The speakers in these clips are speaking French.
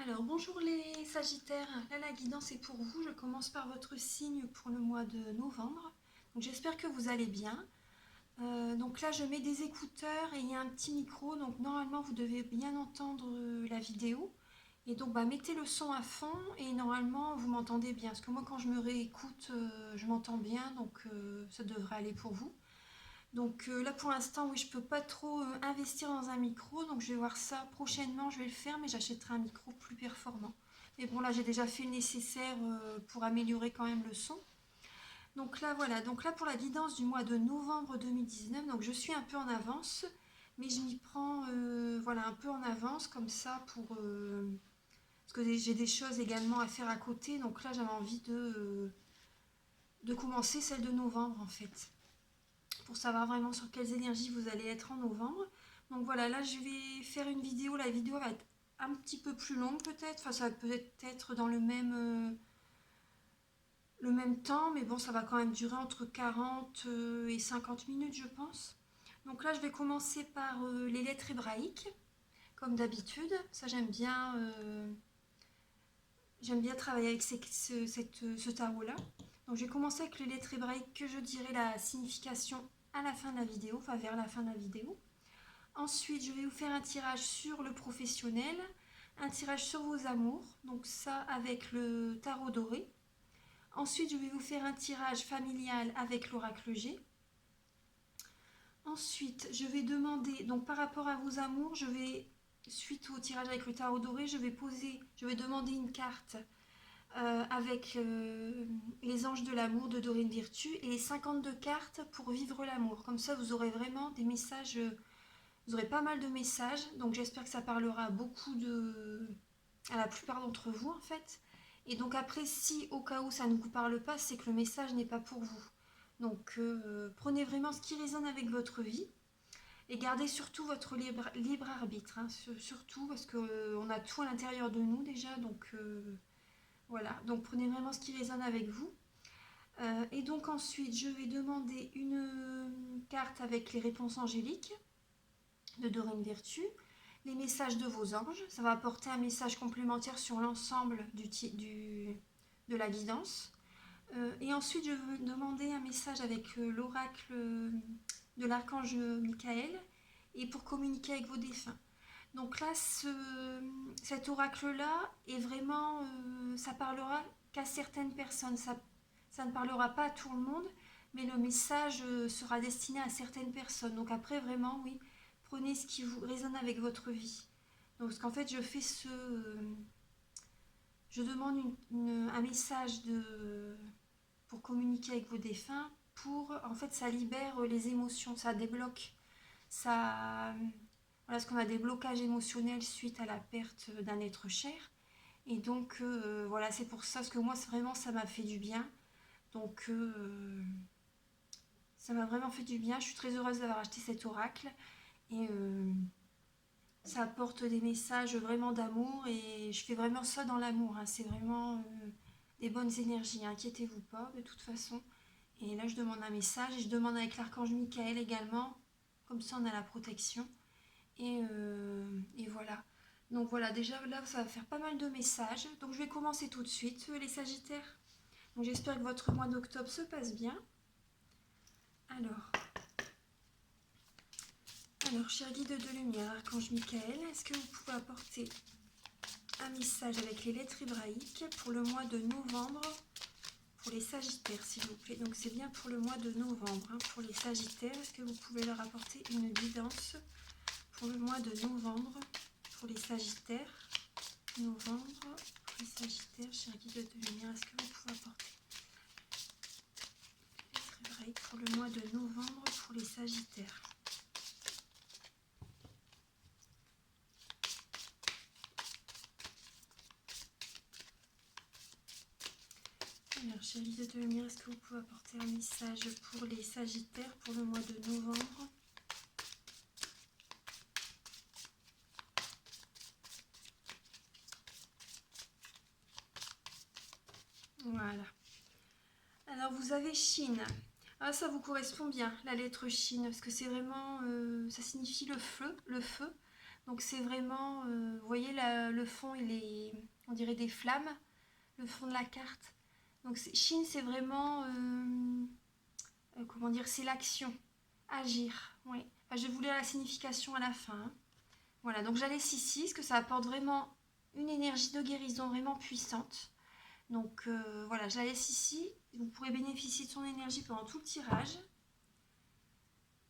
Alors, bonjour les Sagittaires, là la guidance est pour vous. Je commence par votre signe pour le mois de novembre. Donc j'espère que vous allez bien. Donc là je mets des écouteurs et il y a un petit micro, donc normalement vous devez bien entendre la vidéo. Et donc mettez le son à fond et normalement vous m'entendez bien. Parce que moi quand je me réécoute, je m'entends bien, donc ça devrait aller pour vous. Donc là pour l'instant, oui, je peux pas trop investir dans un micro, donc je vais voir ça prochainement, je vais le faire, mais j'achèterai un micro plus performant. Mais bon, là j'ai déjà fait le nécessaire pour améliorer quand même le son. Donc là voilà, donc là pour la guidance du mois de novembre 2019, donc je suis un peu en avance, mais je m'y prends voilà, un peu en avance comme ça pour... parce que j'ai des choses également à faire à côté, donc là j'avais envie de commencer celle de novembre en fait, pour savoir vraiment sur quelles énergies vous allez être en novembre. Donc voilà, là je vais faire une vidéo. La vidéo va être un petit peu plus longue peut-être. Enfin, ça va peut-être être dans le même temps, mais bon, ça va quand même durer entre 40 et 50 minutes, je pense. Donc là, je vais commencer par les lettres hébraïques, comme d'habitude. Ça, j'aime bien travailler avec ce tarot-là. Donc je vais commencer avec les lettres hébraïques que je dirai la signification à la fin de la vidéo, enfin vers la fin de la vidéo. Ensuite, je vais vous faire un tirage sur le professionnel, un tirage sur vos amours, donc ça avec le tarot doré. Ensuite, je vais vous faire un tirage familial avec l'oracle G. Ensuite, je vais demander, donc par rapport à vos amours, suite au tirage avec le tarot doré, je vais demander une carte avec les anges de l'amour de Dorine Virtue et les 52 cartes pour vivre l'amour. Comme ça, vous aurez vraiment des messages, vous aurez pas mal de messages. Donc j'espère que ça parlera à la plupart d'entre vous en fait. Et donc après, si au cas où ça ne vous parle pas, c'est que le message n'est pas pour vous. Donc prenez vraiment ce qui résonne avec votre vie. Et gardez surtout votre libre arbitre, hein, surtout parce qu'on a tout à l'intérieur de nous déjà, donc voilà, donc prenez vraiment ce qui résonne avec vous. Et donc ensuite, je vais demander une carte avec les réponses angéliques de Dorine Virtue, les messages de vos anges. Ça va apporter un message complémentaire sur l'ensemble de la guidance. Et ensuite, je vais demander un message avec l'oracle de l'archange Michael et pour communiquer avec vos défunts. Donc là, cet oracle-là est vraiment, ça parlera qu'à certaines personnes. Ça ne parlera pas à tout le monde, mais le message sera destiné à certaines personnes. Donc après, vraiment, oui, prenez ce qui vous résonne avec votre vie. Donc, parce qu'en fait, je demande un message pour communiquer avec vos défunts. En fait, ça libère les émotions, ça débloque, ça, voilà, parce qu'on a des blocages émotionnels suite à la perte d'un être cher. Et donc, voilà, c'est pour ça, parce que moi, vraiment, ça m'a fait du bien. Donc, ça m'a vraiment fait du bien. Je suis très heureuse d'avoir acheté cet oracle. Et ça apporte des messages vraiment d'amour. Et je fais vraiment ça dans l'amour, hein. C'est vraiment des bonnes énergies. Inquiétez-vous pas, de toute façon. Et là, je demande un message. Et je demande avec l'archange Michael également. Comme ça, on a la protection. Et voilà. Donc voilà, déjà là, ça va faire pas mal de messages. Donc je vais commencer tout de suite, les Sagittaires. Donc j'espère que votre mois d'octobre se passe bien. Alors, cher guide de lumière, archange Michael, est-ce que vous pouvez apporter un message avec les lettres hébraïques pour le mois de novembre pour les Sagittaires, s'il vous plaît. Donc c'est bien pour le mois de novembre, hein, pour les Sagittaires. Est-ce que vous pouvez leur apporter une guidance pour le mois de novembre pour les Sagittaires? Novembre, pour les Sagittaires, cher guide de lumière, est-ce que vous pouvez apporter les lettres hébraïques pour le mois de novembre pour les Sagittaires? Alors, cher guide de lumière, est-ce que vous pouvez apporter un message pour les Sagittaires pour le mois de novembre? Voilà. Alors, vous avez Chine. Ah, ça vous correspond bien, la lettre Chine, parce que c'est vraiment, ça signifie le feu, le feu. Donc c'est vraiment, vous voyez le fond, il est, on dirait des flammes, le fond de la carte. Donc Chine, c'est vraiment, comment dire, c'est l'action, agir. Oui. Enfin, je vais vous lire la signification à la fin, hein. Voilà, donc j'allais ici, parce que ça apporte vraiment une énergie de guérison vraiment puissante. Donc voilà, je la laisse ici. Vous pourrez bénéficier de son énergie pendant tout le tirage.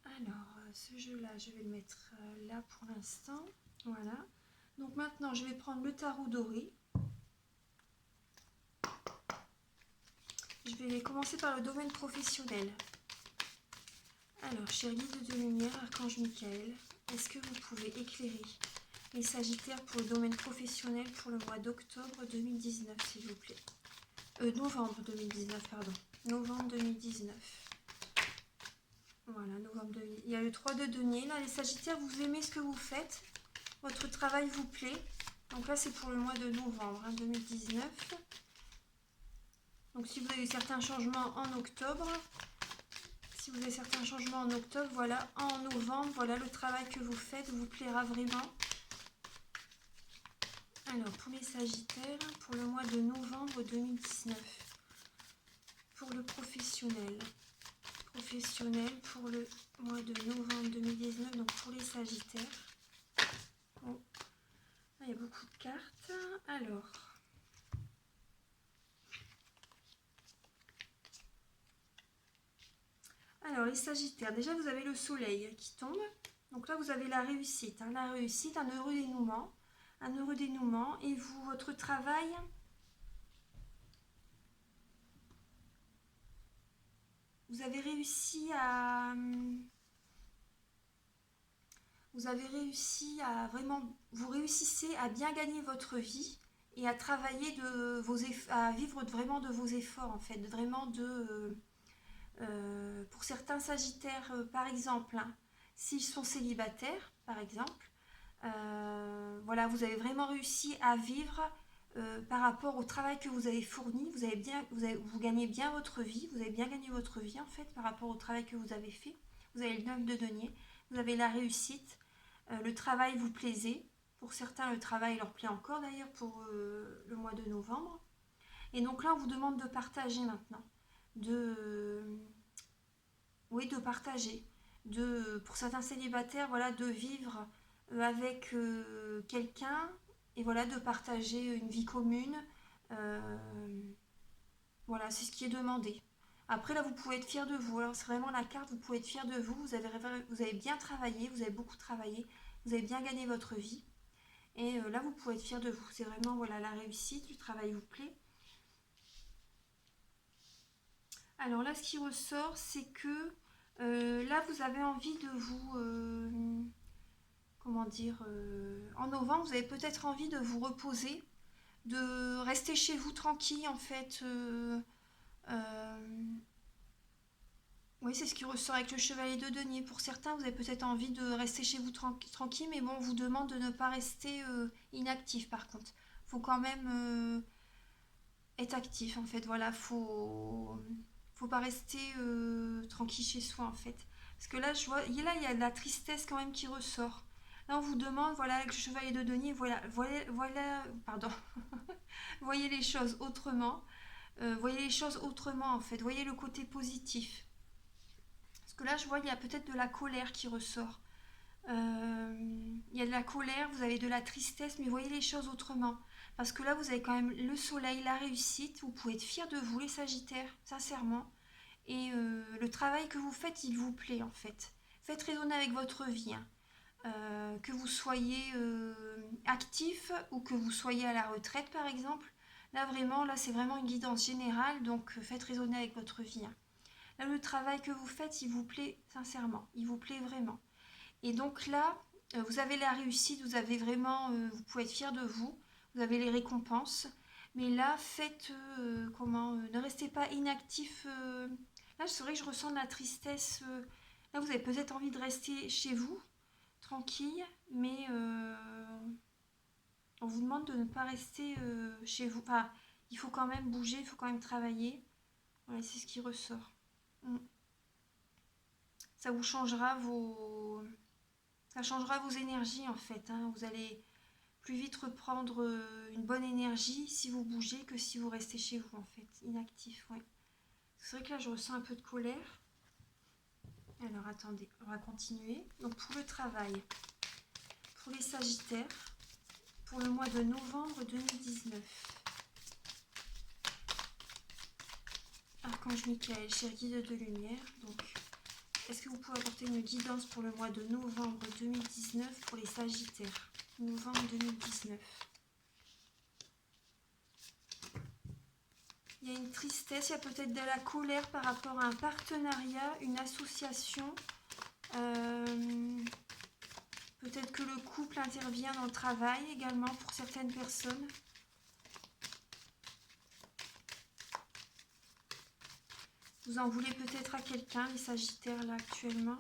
Alors, ce jeu-là, je vais le mettre là pour l'instant. Voilà. Donc maintenant, je vais prendre le tarot doré. Je vais commencer par le domaine professionnel. Alors, cher guide de lumière, Archange Michael, est-ce que vous pouvez éclairer les Sagittaires pour le domaine professionnel pour le mois d'octobre 2019, s'il vous plaît? Novembre 2019, pardon. Novembre 2019. Voilà, novembre 2019. Il y a le 3 de denier. Là, les Sagittaires, vous aimez ce que vous faites. Votre travail vous plaît. Donc là, c'est pour le mois de novembre 2019. Donc si vous avez certains changements en octobre, voilà, en novembre, voilà, le travail que vous faites vous plaira vraiment. Alors, pour les Sagittaires, pour le mois de novembre 2019, pour le professionnel, pour le mois de novembre 2019, donc pour les Sagittaires. Bon, là, il y a beaucoup de cartes. Alors, les Sagittaires, déjà vous avez le soleil qui tombe. Donc là, vous avez la réussite, hein, un heureux dénouement. Un heureux dénouement. Et vous, votre travail, vous avez réussi à vraiment, vous réussissez à bien gagner votre vie et à travailler à vivre vraiment de vos efforts en fait, vraiment pour certains Sagittaires par exemple, hein, s'ils sont célibataires par exemple, voilà, vous avez vraiment réussi à vivre par rapport au travail que vous avez fourni, vous gagnez bien votre vie, vous avez bien gagné votre vie en fait par rapport au travail que vous avez fait. Vous avez le 9 de denier, vous avez la réussite, le travail vous plaisait. Pour certains, le travail leur plaît encore d'ailleurs pour le mois de novembre. Et donc là, on vous demande de partager maintenant, de partager, pour certains célibataires, voilà, de vivre avec quelqu'un et voilà, de partager une vie commune. Euh, voilà, c'est ce qui est demandé. Après, là, vous pouvez être fier de vous. Alors, c'est vraiment la carte, vous pouvez être fier de vous. Vous avez bien travaillé, vous avez beaucoup travaillé, vous avez bien gagné votre vie. Et là, vous pouvez être fier de vous. C'est vraiment voilà, la réussite, le travail vous plaît. Alors là, ce qui ressort, c'est que là, vous avez envie de vous... comment dire en novembre, vous avez peut-être envie de vous reposer, de rester chez vous tranquille en fait. Oui, c'est ce qui ressort avec le chevalier de denier. Pour certains, vous avez peut-être envie de rester chez vous tranquille, mais bon, on vous demande de ne pas rester inactif par contre. Faut quand même être actif en fait. Voilà, faut pas rester tranquille chez soi en fait. Parce que là, je vois, il y a de la tristesse quand même qui ressort. Là, on vous demande, voilà, avec le chevalier de denier, pardon, voyez les choses autrement. Voyez les choses autrement en fait. Voyez le côté positif. Parce que là, je vois, il y a peut-être de la colère qui ressort. Il y a de la colère, vous avez de la tristesse, mais voyez les choses autrement. Parce que là, vous avez quand même le soleil, la réussite. Vous pouvez être fiers de vous, les Sagittaires, sincèrement. Et le travail que vous faites, il vous plaît en fait. Faites résonner avec votre vie, hein. Que vous soyez actif ou que vous soyez à la retraite par exemple. Là vraiment, là c'est vraiment une guidance générale, donc faites résonner avec votre vie, hein. Là le travail que vous faites, il vous plaît sincèrement, il vous plaît vraiment. Et donc là, vous avez la réussite, vous avez vraiment, vous pouvez être fier de vous, vous avez les récompenses. Mais là, ne restez pas inactif. Là, c'est vrai que je ressens de la tristesse. Là, vous avez peut-être envie de rester chez vous, tranquille, mais on vous demande de ne pas rester chez vous. Enfin, il faut quand même bouger, il faut quand même travailler. Voilà, c'est ce qui ressort. Ça vous changera Ça changera vos énergies en fait, hein. Vous allez plus vite reprendre une bonne énergie si vous bougez que si vous restez chez vous en fait, inactif, ouais. C'est vrai que là je ressens un peu de colère. Alors attendez, on va continuer. Donc pour le travail, pour les Sagittaires, pour le mois de novembre 2019. Archange Michael, cher guide de lumière, donc est-ce que vous pouvez apporter une guidance pour le mois de novembre 2019 pour les Sagittaires? Novembre 2019. Il y a une tristesse, il y a peut-être de la colère par rapport à un partenariat, une association. Peut-être que le couple intervient dans le travail également pour certaines personnes. Vous en voulez peut-être à quelqu'un, les Sagittaires là actuellement.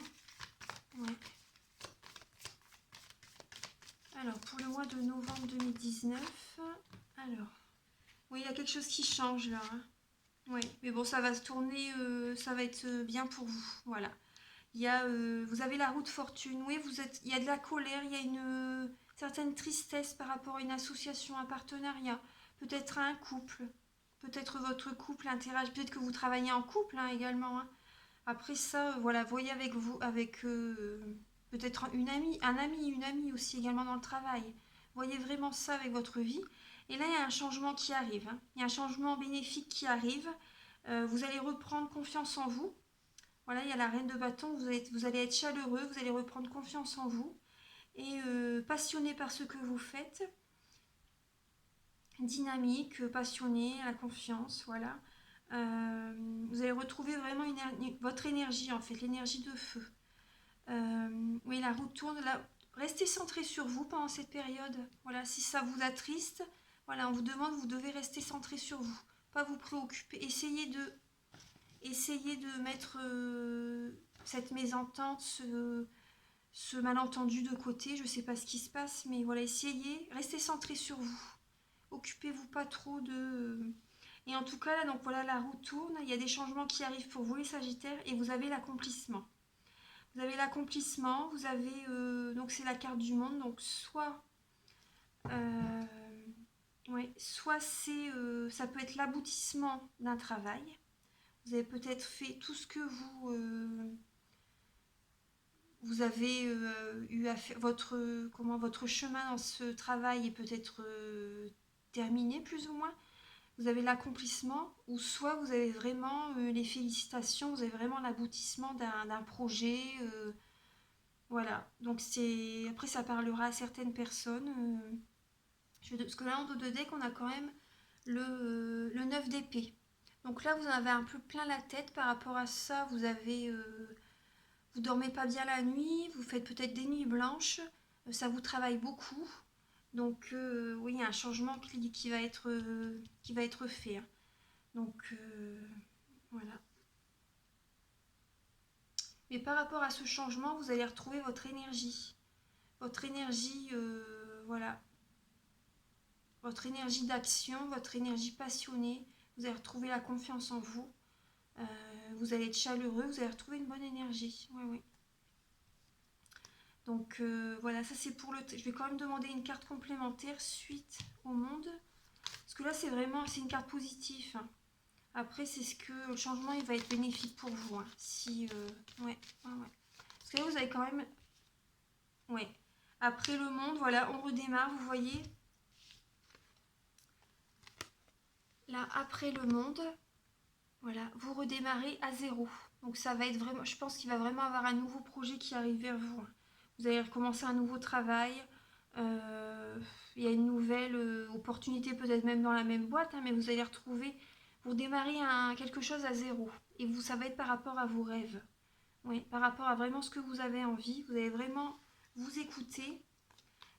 Ouais. Alors pour le mois de novembre 2019, alors, oui il y a quelque chose qui change là. Hein. Oui, mais bon ça va se tourner, ça va être bien pour vous, voilà. Il y a, vous avez la roue de fortune, oui, il y a de la colère, il y a une certaine tristesse par rapport à une association, un partenariat, peut-être à un couple, peut-être votre couple interagit, peut-être que vous travaillez en couple hein, également. Hein. Après ça, voilà, voyez avec vous, avec peut-être une amie, une amie aussi également dans le travail. Voyez vraiment ça avec votre vie. Et là, il y a un changement qui arrive. Hein. Il y a un changement bénéfique qui arrive. Vous allez reprendre confiance en vous. Voilà, il y a la reine de bâton, vous allez être chaleureux, vous allez reprendre confiance en vous et passionné par ce que vous faites, dynamique, passionné, la confiance, voilà. Vous allez retrouver vraiment votre énergie en fait, l'énergie de feu. Oui, la roue tourne, là, restez centré sur vous pendant cette période. Voilà, si ça vous attriste, voilà, on vous demande, vous devez rester centré sur vous, pas vous préoccuper, essayez de mettre cette mésentente, ce malentendu de côté. Je ne sais pas ce qui se passe, mais voilà, essayez, restez centré sur vous. Occupez-vous pas trop de... Et en tout cas, là, donc voilà, la roue tourne. Il y a des changements qui arrivent pour vous, les Sagittaires, et vous avez l'accomplissement. Vous avez l'accomplissement, vous avez... donc c'est la carte du monde, donc soit... ouais, soit c'est... ça peut être l'aboutissement d'un travail. Vous avez peut-être fait tout ce que vous avez eu à faire. Votre chemin dans ce travail est peut-être terminé plus ou moins. Vous avez l'accomplissement ou soit vous avez vraiment les félicitations, vous avez vraiment l'aboutissement d'un projet. Voilà. Donc après ça parlera à certaines personnes. Parce que là en dos de deck on a quand même le 9 d'épée. Donc là, vous en avez un peu plein la tête par rapport à ça. Vous dormez pas bien la nuit, vous faites peut-être des nuits blanches, ça vous travaille beaucoup. Donc oui, il y a un changement qui va être fait. Hein. Donc voilà. Mais par rapport à ce changement, vous allez retrouver votre énergie. Votre énergie, voilà. Votre énergie d'action, votre énergie passionnée. Vous allez retrouver la confiance en vous. Vous allez être chaleureux, vous allez retrouver une bonne énergie. Oui, oui. Donc voilà, ça c'est pour le... Je vais quand même demander une carte complémentaire suite au monde. Parce que là c'est une carte positive. Hein. Après c'est ce que le changement il va être bénéfique pour vous. Hein. Si, ouais. Parce que là vous avez quand même... Ouais. Après le monde, voilà, on redémarre, vous voyez. Là, après le monde, voilà, vous redémarrez à zéro. Donc ça va être vraiment... Je pense qu'il va vraiment avoir un nouveau projet qui arrive vers vous. Hein. Vous allez recommencer un nouveau travail. Il y a une nouvelle opportunité, peut-être même dans la même boîte, hein, mais vous allez retrouver, vous démarrez quelque chose à zéro. Et ça va être par rapport à vos rêves. Oui, par rapport à vraiment ce que vous avez envie. Vous allez vraiment vous écouter.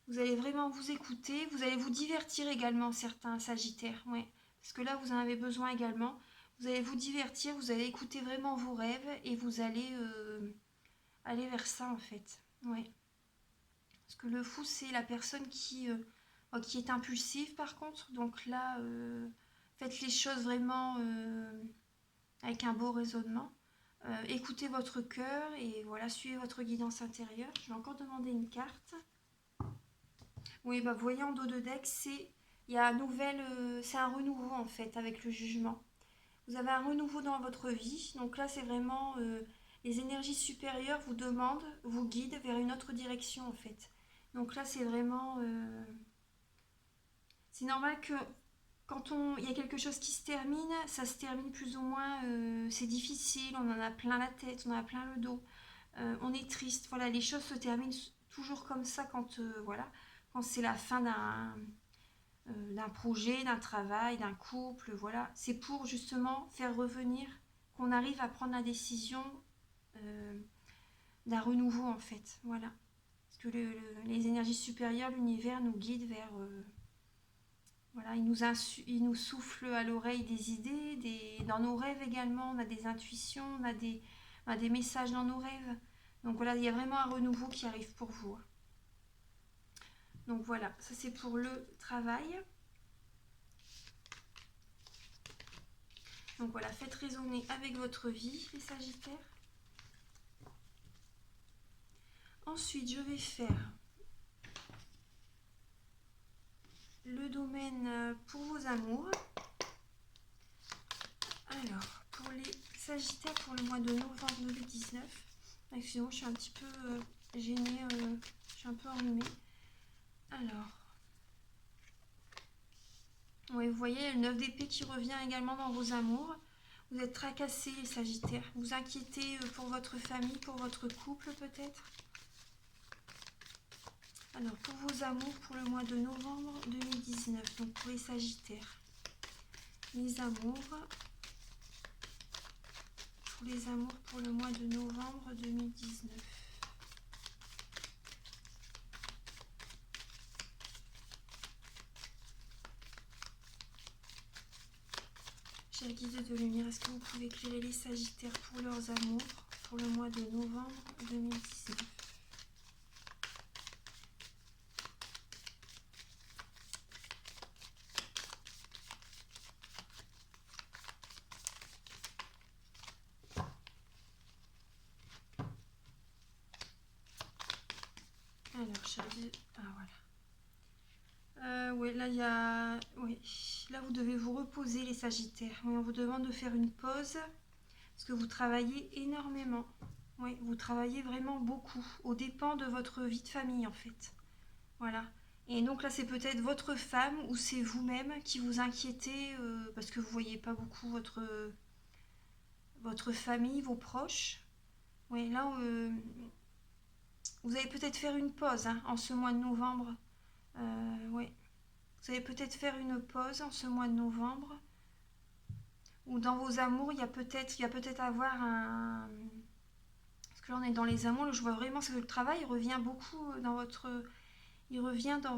Vous allez vraiment vous écouter. Vous allez vous divertir également, certains Sagittaires. Ouais, parce que là, vous en avez besoin également. Vous allez vous divertir, vous allez écouter vraiment vos rêves et vous allez aller vers ça en fait. Ouais. Parce que le fou, c'est la personne qui est impulsive par contre. Donc là, faites les choses vraiment avec un beau raisonnement. Écoutez votre cœur et voilà, suivez votre guidance intérieure. Je vais encore demander une carte. Oui, bah, vous voyez en dos de deck, il y a c'est un renouveau en fait avec le jugement. Vous avez un renouveau dans votre vie. Donc là, c'est vraiment les énergies supérieures vous demandent, vous guident vers une autre direction en fait. Donc là, c'est vraiment... c'est normal que quand il y a quelque chose qui se termine, ça se termine plus ou moins... c'est difficile, on en a plein la tête, on en a plein le dos. On est triste. Voilà, les choses se terminent toujours comme ça quand, voilà, quand c'est la fin d'un projet, d'un travail, d'un couple, voilà. C'est pour justement faire revenir, qu'on arrive à prendre la décision euh, d'un renouveau en fait, voilà. Parce que les énergies supérieures, l'univers nous guide vers... voilà, il nous souffle à l'oreille des idées, dans nos rêves également, on a des intuitions, on a des messages dans nos rêves. Donc voilà, il y a vraiment un renouveau qui arrive pour vous. Donc voilà, ça c'est pour le travail. Donc voilà, faites résonner avec votre vie, les Sagittaires. Ensuite, je vais faire le domaine pour vos amours. Alors, pour les Sagittaires, pour le mois de novembre 2019. Excusez-moi, je suis un petit peu gênée, je suis un peu enrhumée. Alors, oui, vous voyez le 9 d'épée qui revient également dans vos amours. Vous êtes tracassés, les Sagittaires. Vous inquiétez pour votre famille, pour votre couple peut-être. Alors, pour vos amours, pour le mois de novembre 2019, donc pour les Sagittaires. Les amours. Pour les amours, pour le mois de novembre 2019. Chers guides de lumière, est-ce que vous pouvez éclairer les Sagittaires pour leurs amours pour le mois de novembre 2019? Alors, chers guides, ah voilà. Oui, là il y a, oui, là vous devez vous reposer les Sagittaires. Oui, on vous demande de faire une pause parce que vous travaillez énormément. Oui, vous travaillez vraiment beaucoup, aux dépens de votre vie de famille en fait. Voilà. Et donc là, c'est peut-être votre femme ou c'est vous-même qui vous inquiétez parce que vous voyez pas beaucoup votre famille, vos proches. Oui, là, vous allez peut-être faire une pause hein, en ce mois de novembre. Oui, vous allez peut-être faire une pause en ce mois de novembre. Ou dans vos amours, il y a peut-être avoir un... Parce que là, on est dans les amours, je vois vraiment que le travail revient beaucoup dans votre... Il revient dans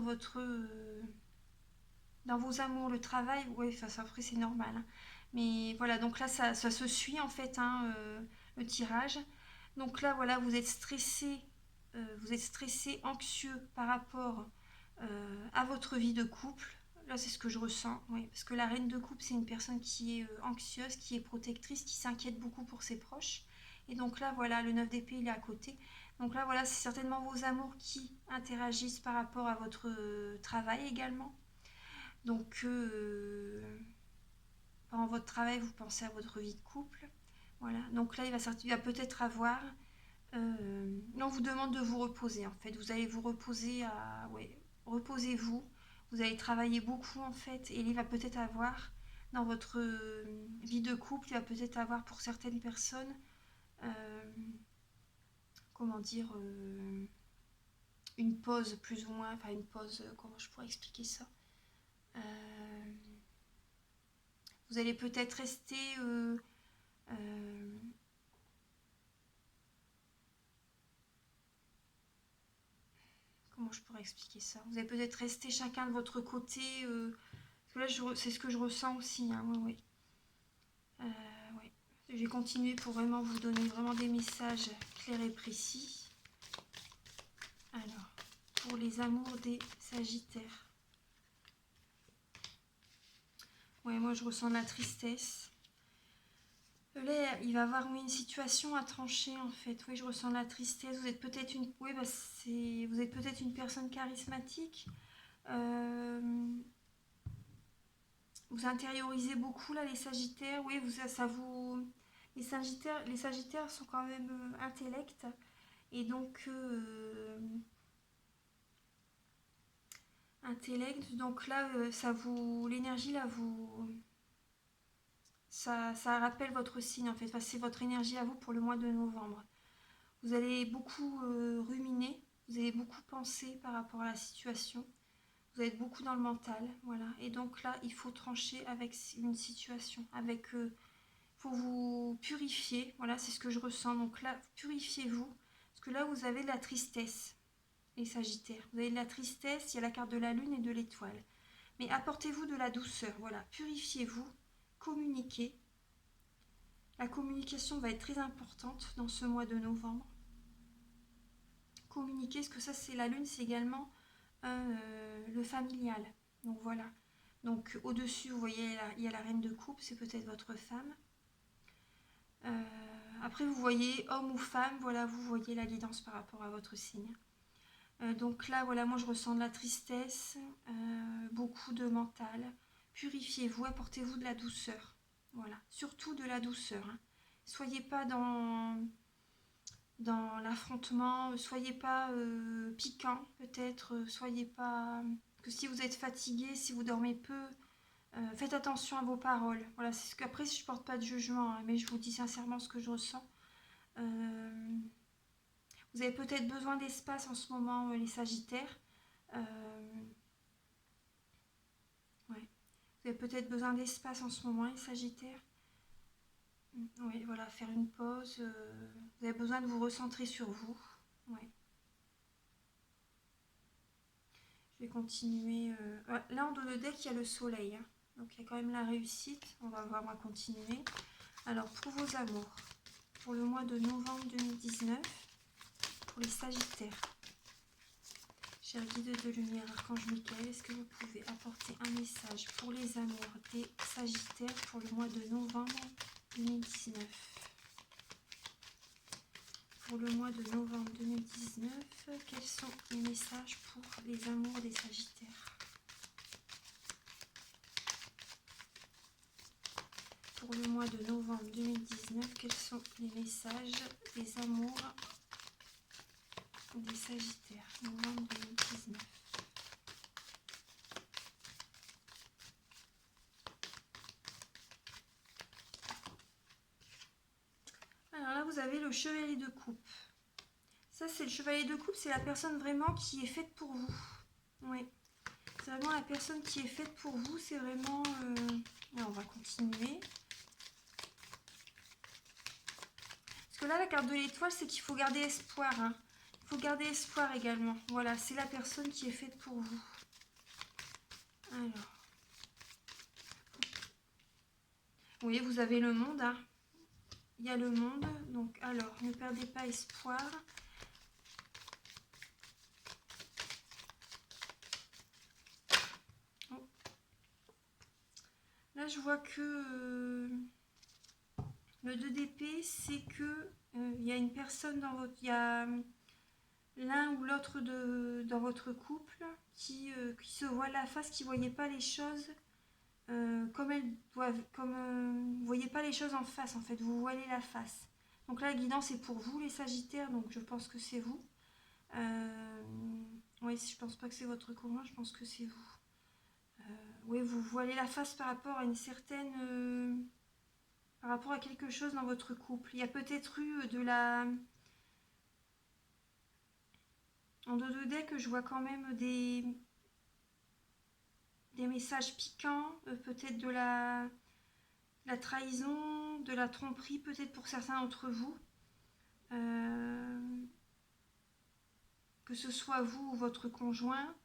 vos amours, le travail, oui, enfin, après c'est normal. Hein. Mais voilà, donc là, ça se suit en fait, hein, le tirage. Donc là, voilà, vous êtes stressé, anxieux par rapport à votre vie de couple. Là, c'est ce que je ressens, oui, parce que la reine de coupe, c'est une personne qui est anxieuse, qui est protectrice, qui s'inquiète beaucoup pour ses proches. Et donc là, voilà, le 9 d'épée, il est à côté. Donc là, voilà, c'est certainement vos amours qui interagissent par rapport à votre travail également. Donc, pendant votre travail, vous pensez à votre vie de couple. Voilà. Donc là, il va peut-être avoir... on vous demande de vous reposer, en fait. Vous allez vous reposer à... Ouais, reposez-vous. Vous allez travailler beaucoup, en fait. Et il va peut-être avoir, dans votre vie de couple, il va peut-être avoir pour certaines personnes... comment dire... une pause, plus ou moins. Enfin, une pause... comment je pourrais expliquer ça vous allez peut-être rester comment je pourrais expliquer ça? Vous allez peut-être rester chacun de votre côté. Parce que là, c'est ce que je ressens aussi. Hein, oui, oui. Ouais. Je vais continuer pour vraiment vous donner vraiment des messages clairs et précis. Alors, pour les amours des Sagittaires. Ouais, moi je ressens de la tristesse. là, il va y avoir oui, une situation à trancher en fait. Oui, je ressens la tristesse. Vous êtes peut-être une, oui, bah, vous êtes peut-être une personne charismatique. Euh, Vous intériorisez beaucoup là les Sagittaires. Oui, ça vous, les Sagittaires sont quand même intellects et donc intellect. Donc là, ça vous, l'énergie là vous, ça rappelle votre signe en fait. Enfin, c'est votre énergie à vous pour le mois de novembre. Vous allez beaucoup ruminer, vous allez beaucoup penser par rapport à la situation. Vous êtes beaucoup dans le mental, voilà. Et donc là, il faut trancher avec une situation, avec faut vous purifier, voilà, c'est ce que je ressens. Donc là, purifiez-vous, parce que là, vous avez de la tristesse, les Sagittaires. Vous avez de la tristesse, il y a la carte de la lune et de l'étoile. Mais apportez-vous de la douceur, voilà, purifiez-vous, communiquez. La communication va être très importante dans ce mois de novembre. Communiquer, parce que ça, c'est la lune, c'est également le familial. Donc voilà. Donc au-dessus, vous voyez, il y a la reine de coupe, c'est peut-être votre femme. Après, vous voyez homme ou femme, voilà, vous voyez la guidance par rapport à votre signe. Donc là, voilà, moi je ressens de la tristesse, beaucoup de mental. Purifiez-vous, apportez-vous de la douceur. Voilà, surtout de la douceur. Hein. Soyez pas dans l'affrontement, soyez pas piquant peut-être, soyez pas... que si vous êtes fatigué, si vous dormez peu, faites attention à vos paroles. Voilà, c'est ce qu'après je porte pas de jugement, hein, mais je vous dis sincèrement ce que je ressens. Vous avez peut-être besoin d'espace en ce moment, les Sagittaires. Ouais. Vous avez peut-être besoin d'espace en ce moment, les Sagittaires. Oui, voilà, faire une pause. Vous avez besoin de vous recentrer sur vous. Ouais. Je vais continuer. Là, en dos de deck, il y a le soleil. Hein. Donc, il y a quand même la réussite. On va voir, on va continuer. Alors, pour vos amours, pour le mois de novembre 2019, pour les Sagittaires. Cher guide de lumière, Archange Michael, est-ce que vous pouvez apporter un message pour les amours des Sagittaires pour le mois de novembre 2019? Pour le mois de novembre 2019, quels sont les messages pour les amours des Sagittaires? Pour le mois de novembre 2019, quels sont les messages des amours des Sagittaires? Novembre 2019. Alors là, vous avez le chevalier de coupe. Ça, c'est le chevalier de coupe, c'est la personne vraiment qui est faite pour vous. Oui, c'est vraiment la personne qui est faite pour vous. C'est vraiment... Là, on va continuer. Parce que là, la carte de l'étoile, c'est qu'il faut garder espoir. Hein. Il faut garder espoir également. Voilà, c'est la personne qui est faite pour vous. Alors. Oui, vous avez le monde. Hein. Il y a le monde. Donc, alors, ne perdez pas espoir. Oh. Là, je vois que le 2 d'épée, c'est que il y a une personne dans votre... Il y a l'un ou l'autre dans votre couple qui se voit la face, qui ne voyait pas les choses comme elles doivent, comme vous ne voyez pas les choses en face en fait, vous voilez la face. Donc là, la guidance est pour vous les Sagittaires, donc je pense que c'est vous. Oui, je pense pas que c'est votre conjoint, je pense que c'est vous. Oui, vous voilez la face par rapport à une certaine... par rapport à quelque chose dans votre couple. Il y a peut-être eu de la... En dos de deck, je vois quand même des messages piquants, peut-être de la trahison, de la tromperie, peut-être pour certains d'entre vous. Que ce soit vous ou votre conjoint,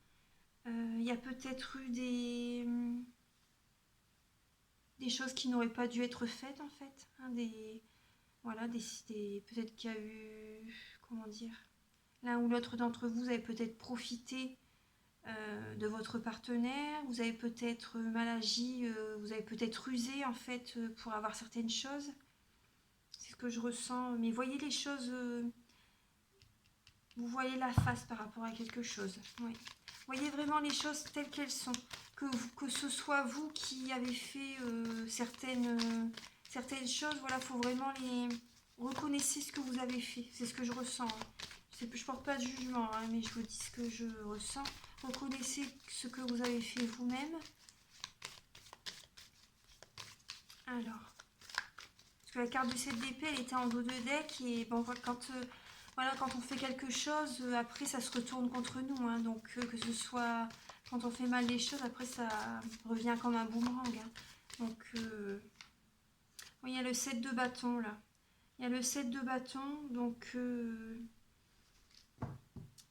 il y a peut-être eu des choses qui n'auraient pas dû être faites en fait. Hein, voilà, peut-être qu'il y a eu, comment dire, l'un ou l'autre d'entre vous avez peut-être profité de votre partenaire, vous avez peut-être mal agi, vous avez peut-être rusé en fait pour avoir certaines choses. que je ressens. Mais voyez les choses, vous voyez la face par rapport à quelque chose. Oui. Voyez vraiment les choses telles qu'elles sont. Que ce soit vous qui avez fait certaines choses, voilà, il faut vraiment les... Reconnaissez ce que vous avez fait, c'est ce que je ressens. Hein. Je ne porte pas de jugement, hein, mais je vous dis ce que je ressens. Reconnaissez ce que vous avez fait vous-même. Alors, parce que la carte du 7 d'épée, elle était en dos de deck, et bon, voilà, quand on fait quelque chose, après ça se retourne contre nous. Hein, donc que ce soit quand on fait mal les choses, après ça revient comme un boomerang. Hein. Donc, oui, il y a le 7 de bâton là. Il y a le 7 de bâton, donc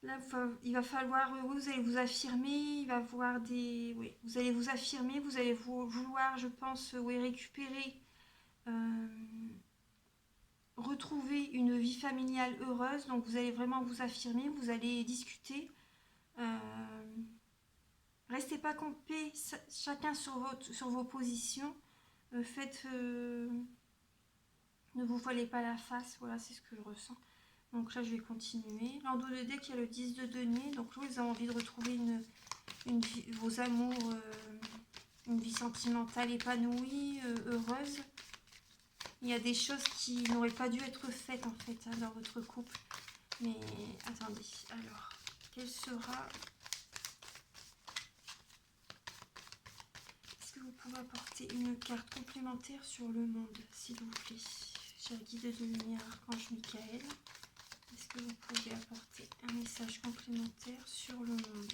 là, il va falloir, oui, vous allez vous affirmer, il va y avoir des... Oui, vous allez vous affirmer, vous allez vouloir, je pense, oui, récupérer, retrouver une vie familiale heureuse, donc vous allez vraiment vous affirmer, vous allez discuter. Restez pas campés, chacun sur vos positions, faites... ne vous voilez pas la face, voilà, c'est ce que je ressens. Donc là, je vais continuer. L'en dos de deck, il y a le 10 de denier. Donc là, vous avez envie de retrouver vos amours, une vie sentimentale épanouie, heureuse. Il y a des choses qui n'auraient pas dû être faites, en fait, hein, dans votre couple. Mais attendez, alors, quelle sera... Est-ce que vous pouvez apporter une carte complémentaire sur le monde, s'il vous plaît? Cher guide de lumière, archange Michael. Est-ce que vous pouvez apporter un message complémentaire sur le monde?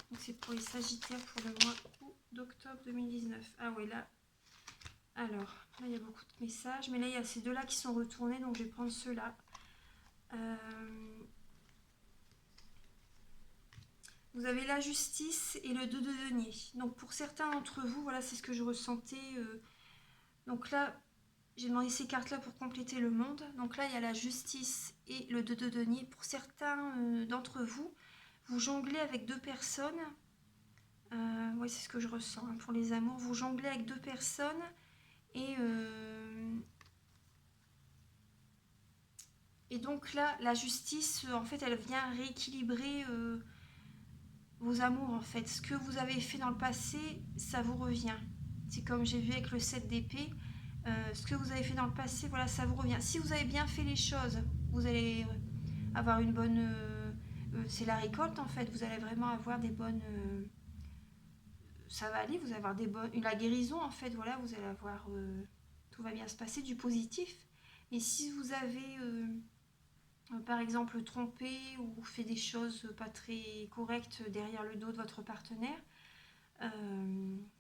Donc c'est pour les Sagittaires pour le mois d'octobre 2019. Ah oui, là. Alors, là il y a beaucoup de messages. Mais là il y a ces deux-là qui sont retournés. Donc je vais prendre ceux-là. Vous avez la justice et le 2 de denier. Donc pour certains d'entre vous, voilà, c'est ce que je ressentais. Donc là, j'ai demandé ces cartes-là pour compléter le monde. Donc là, il y a la justice et le 2 de denier. Pour certains d'entre vous, vous jonglez avec deux personnes. Oui, c'est ce que je ressens. Hein, pour les amours, vous jonglez avec deux personnes. Et donc là, la justice, en fait, elle vient rééquilibrer vos amours, en fait. Ce que vous avez fait dans le passé, ça vous revient. C'est comme j'ai vu avec le 7 d'épée. Ce que vous avez fait dans le passé, voilà, ça vous revient. Si vous avez bien fait les choses, vous allez avoir une bonne... c'est la récolte, en fait. Vous allez vraiment avoir des bonnes... ça va aller, vous allez avoir des bonnes... La guérison, en fait, voilà, vous allez avoir... tout va bien se passer, du positif. Et si vous avez... par exemple trompé ou fait des choses pas très correctes derrière le dos de votre partenaire,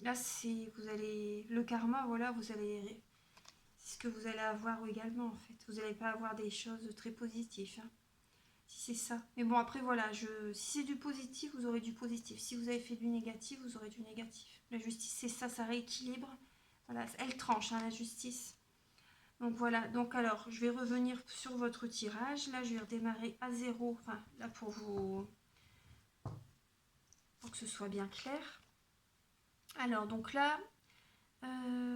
là c'est vous allez le karma, voilà, vous allez c'est ce que vous allez avoir également, en fait. Vous n'allez pas avoir des choses très positives, hein, si c'est ça. Mais bon, après voilà, si c'est du positif, vous aurez du positif. Si vous avez fait du négatif, vous aurez du négatif. La justice, c'est ça, ça rééquilibre. Voilà, elle tranche, hein, la justice. Donc voilà, donc alors je vais revenir sur votre tirage. Là je vais redémarrer à 0, enfin là pour que ce soit bien clair. Alors donc là,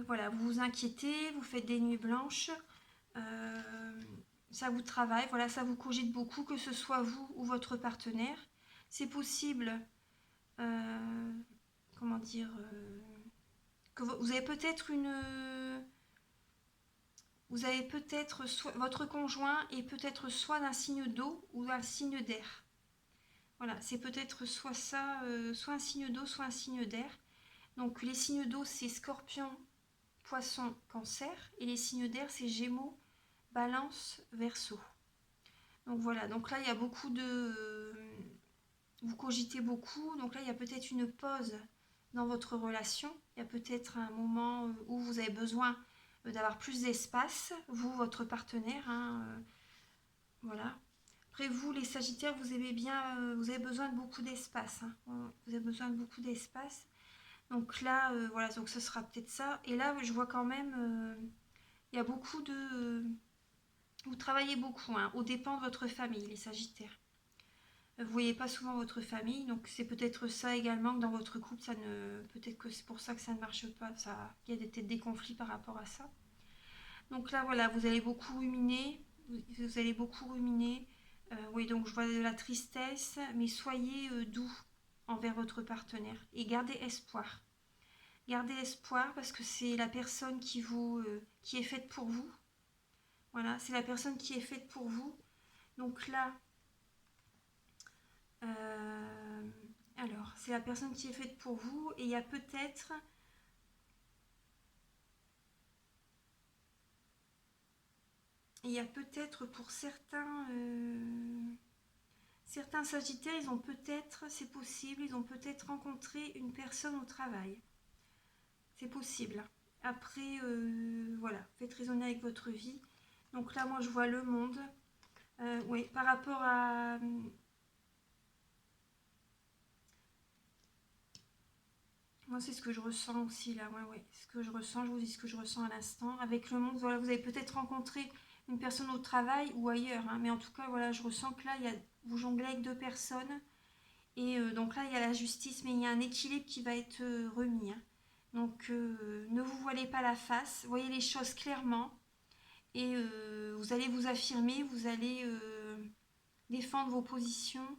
voilà, vous vous inquiétez, vous faites des nuits blanches, ça vous travaille, voilà, ça vous cogite beaucoup, que ce soit vous ou votre partenaire. C'est possible, comment dire, que vous avez peut-être vous avez peut-être votre conjoint est peut-être soit d'un signe d'eau ou d'un signe d'air. Voilà, c'est peut-être soit ça, soit un signe d'eau, soit un signe d'air. Donc les signes d'eau, c'est Scorpion, Poisson, Cancer. Et les signes d'air, c'est Gémeaux, Balance, Verseau. Donc voilà, donc là, il y a beaucoup de... vous cogitez beaucoup. Donc là, il y a peut-être une pause dans votre relation. Il y a peut-être un moment où vous avez besoin d'avoir plus d'espace, vous, votre partenaire, hein, voilà. Après vous, les Sagittaires, vous avez besoin de beaucoup d'espace, hein. Vous avez besoin de beaucoup d'espace. Donc là, voilà, donc ce sera peut-être ça. Et là, je vois quand même, il y a beaucoup de... vous travaillez beaucoup, hein, aux dépens de votre famille, les Sagittaires. Vous voyez pas souvent votre famille, donc c'est peut-être ça également que dans votre couple, peut-être que c'est pour ça que ça ne marche pas. Il y a peut-être des conflits par rapport à ça. Donc là, voilà, vous allez beaucoup ruminer. Vous allez beaucoup ruminer. Oui, donc je vois de la tristesse, mais soyez doux envers votre partenaire et gardez espoir. Gardez espoir parce que c'est la personne qui est faite pour vous. Voilà, c'est la personne qui est faite pour vous. Donc là, euh, alors, c'est la personne qui est faite pour vous et il y a peut-être pour certains Sagittaires, c'est possible, ils ont peut-être rencontré une personne au travail. C'est possible. Après, voilà, faites raisonner avec votre vie. Donc là, moi, je vois le monde. Oui, par rapport à... Moi, c'est ce que je ressens aussi, là. Ouais, ouais. Ce que je ressens, je vous dis ce que je ressens à l'instant. Avec le monde, voilà, vous avez peut-être rencontré une personne au travail ou ailleurs. Hein, mais en tout cas, voilà, je ressens que là, vous jonglez avec deux personnes. Et donc là, il y a la justice, mais il y a un équilibre qui va être remis. Hein. Donc, ne vous voilez pas la face. Voyez les choses clairement. Et vous allez vous affirmer, vous allez défendre vos positions.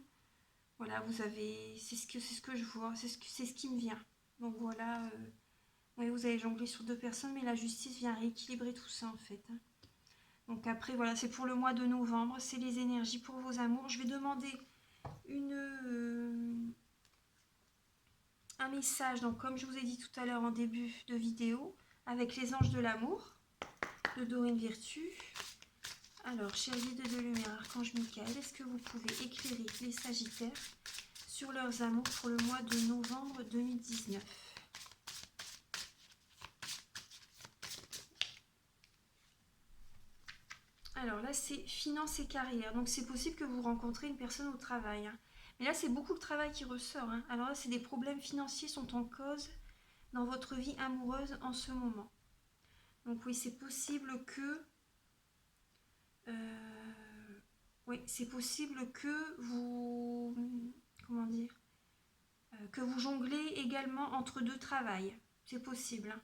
Voilà, c'est ce que je vois, c'est ce qui me vient. Donc voilà, ouais, vous allez jongler sur deux personnes, mais la justice vient rééquilibrer tout ça en fait. Hein. Donc après, voilà, c'est pour le mois de novembre, c'est les énergies pour vos amours. Je vais demander un message, donc comme je vous ai dit tout à l'heure en début de vidéo, avec les anges de l'amour, de Dorine Virtue. Alors, cher guide de lumière, Archange Michael, est-ce que vous pouvez éclairer les Sagittaires sur leurs amours pour le mois de novembre 2019? Alors là, c'est finance et carrière. Donc c'est possible que vous rencontrez une personne au travail. Hein. Mais là, c'est beaucoup le travail qui ressort. Hein. Alors là, c'est des problèmes financiers sont en cause dans votre vie amoureuse en ce moment. Donc oui, c'est possible que... oui, c'est possible que vous... Comment dire, que vous jonglez également entre deux travails. C'est possible. Hein.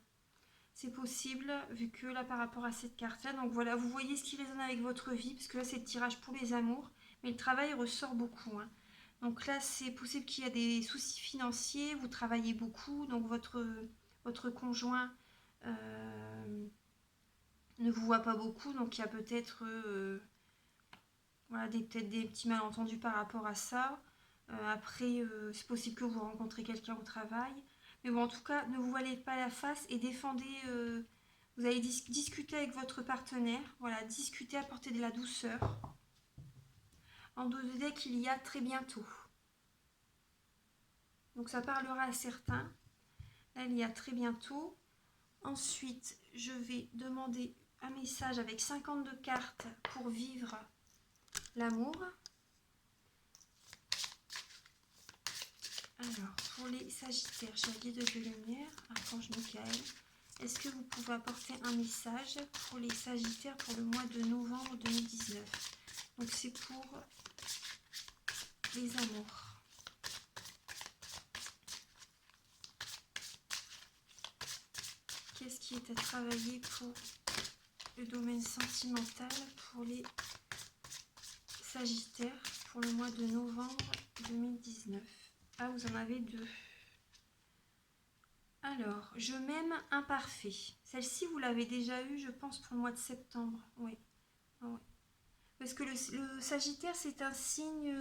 C'est possible, vu que là, par rapport à cette carte-là, donc voilà, vous voyez ce qui résonne avec votre vie, parce que là, c'est le tirage pour les amours, mais le travail ressort beaucoup. Hein. Donc là, c'est possible qu'il y a des soucis financiers, vous travaillez beaucoup, donc votre conjoint ne vous voit pas beaucoup, donc il y a peut-être voilà, peut-être des petits malentendus par rapport à ça. Après, c'est possible que vous rencontrez quelqu'un au travail. Mais bon, en tout cas, ne vous voilez pas la face et défendez. Vous allez discuter avec votre partenaire. Voilà, discuter, apporter de la douceur. En dos de deck, il y a très bientôt. Donc ça parlera à certains. Là, il y a très bientôt. Ensuite, je vais demander un message avec 52 cartes pour vivre l'amour. Alors, pour les Sagittaires, cher guide de lumière, Archange Michael, est-ce que vous pouvez apporter un message pour les Sagittaires pour le mois de novembre 2019? Donc, c'est pour les amours. Qu'est-ce qui est à travailler pour le domaine sentimental pour les Sagittaires pour le mois de novembre 2019? Ah, vous en avez deux. Alors, je m'aime imparfait. Celle-ci, vous l'avez déjà eue, je pense, pour le mois de septembre. Oui. Oui. Parce que le Sagittaire, c'est un signe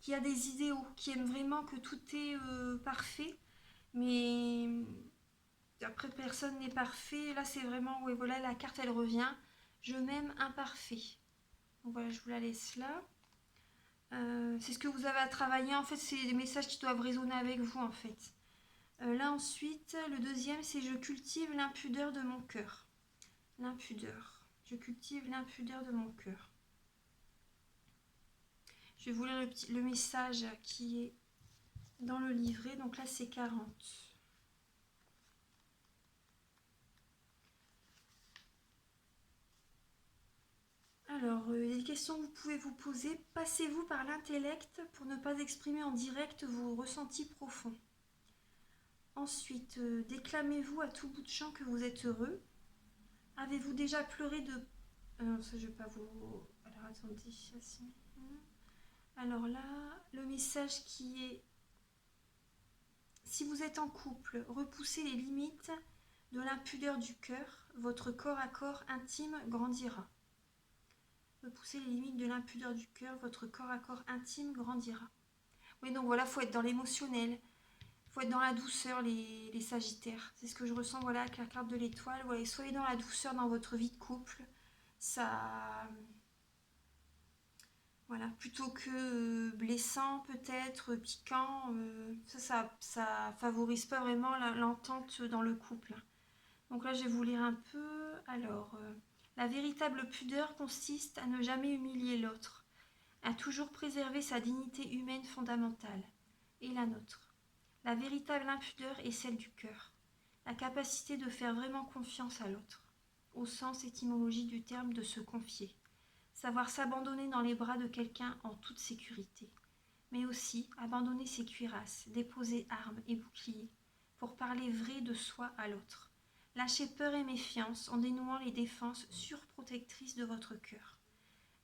qui a des idéaux, qui aime vraiment que tout est parfait. Mais après, personne n'est parfait. Là, c'est vraiment, oui, voilà, la carte, elle revient. Je m'aime imparfait. Donc voilà, je vous la laisse là. C'est ce que vous avez à travailler. En fait, c'est des messages qui doivent résonner avec vous, en fait. Là, ensuite, le deuxième, c'est je cultive l'impudeur de mon cœur. L'impudeur. Je cultive l'impudeur de mon cœur. Je vais vous lire le message qui est dans le livret. Donc là, c'est 40. Alors, les questions que vous pouvez vous poser. Passez-vous par l'intellect pour ne pas exprimer en direct vos ressentis profonds? Ensuite, déclamez-vous à tout bout de champ que vous êtes heureux? Avez-vous déjà pleuré de... non, ça je vais pas vous... Alors attendez. Alors là, le message qui est... Si vous êtes en couple, repoussez les limites de l'impudeur du cœur. Votre corps à corps intime grandira. Repoussez les limites de l'impudeur du cœur. Votre corps à corps intime grandira. Oui, donc voilà, il faut être dans l'émotionnel. Il faut être dans la douceur, les sagittaires. C'est ce que je ressens, voilà, avec la carte de l'étoile. Voilà, soyez dans la douceur dans votre vie de couple. Ça... Voilà, plutôt que blessant peut-être, piquant, ça favorise pas vraiment l'entente dans le couple. Donc là, je vais vous lire un peu. Alors, la véritable pudeur consiste à ne jamais humilier l'autre, à toujours préserver sa dignité humaine fondamentale, et la nôtre. La véritable impudeur est celle du cœur, la capacité de faire vraiment confiance à l'autre, au sens étymologique du terme de se confier. Savoir s'abandonner dans les bras de quelqu'un en toute sécurité, mais aussi abandonner ses cuirasses, déposer armes et boucliers, pour parler vrai de soi à l'autre. Lâchez peur et méfiance en dénouant les défenses surprotectrices de votre cœur.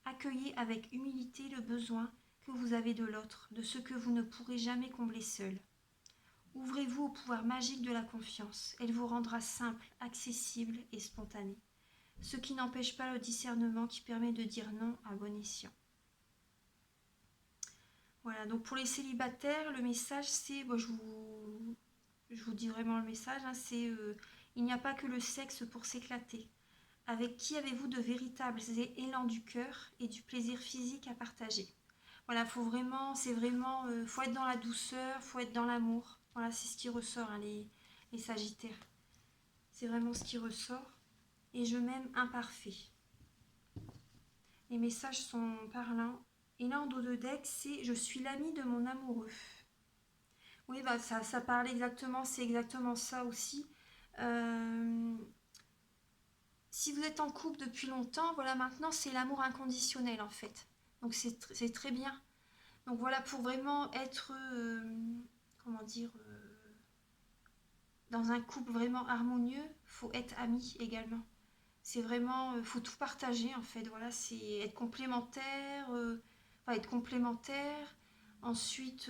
Accueillez avec humilité le besoin que vous avez de l'autre, de ce que vous ne pourrez jamais combler seul. Ouvrez-vous au pouvoir magique de la confiance, elle vous rendra simple, accessible et spontané. Ce qui n'empêche pas le discernement qui permet de dire non à bon escient. Voilà, donc pour les célibataires, le message c'est, bon, je vous dis vraiment le message, hein, c'est il n'y a pas que le sexe pour s'éclater. Avec qui avez-vous de véritables élans du cœur et du plaisir physique à partager? Voilà, faut vraiment, faut être dans la douceur, faut être dans l'amour. Voilà, c'est ce qui ressort, hein, les sagittaires. C'est vraiment ce qui ressort. Et je m'aime imparfait. Les messages sont parlants. Et là, en dos de deck, c'est je suis l'ami de mon amoureux. Oui, bah ça parle exactement, c'est exactement ça aussi. Si vous êtes en couple depuis longtemps, voilà, maintenant c'est l'amour inconditionnel en fait. Donc c'est très bien. Donc voilà, pour vraiment être, comment dire, dans un couple vraiment harmonieux, faut être ami également. C'est vraiment, faut tout partager en fait. Voilà, c'est être complémentaire, enfin être complémentaire. Ensuite,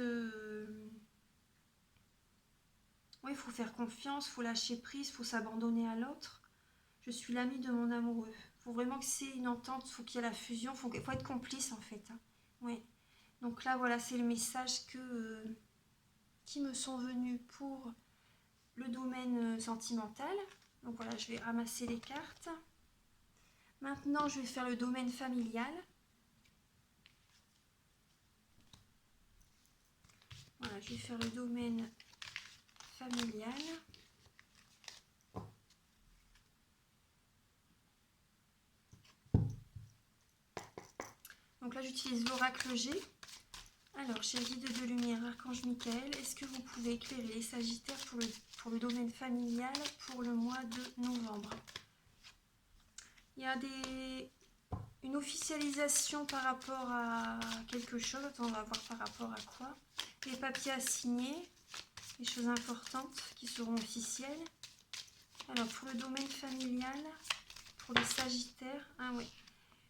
oui, il faut faire confiance, il faut lâcher prise, il faut s'abandonner à l'autre. Je suis l'ami de mon amoureux. Il faut vraiment que c'est une entente, il faut qu'il y ait la fusion, il faut être complice en fait. Hein. Oui. Donc là, voilà, c'est le message qui me sont venus pour le domaine sentimental. Donc voilà, je vais ramasser les cartes. Maintenant, je vais faire le domaine familial. Voilà, je vais faire le domaine familial. Donc là, j'utilise l'oracle G. Alors, cher guide de lumière, archange Michael, est-ce que vous pouvez éclairer les sagittaires pour le domaine familial pour le mois de novembre? Il y a une officialisation par rapport à quelque chose. On va voir par rapport à quoi. Les papiers à signer, les choses importantes qui seront officielles. Alors, pour le domaine familial, pour les sagittaires, ah oui,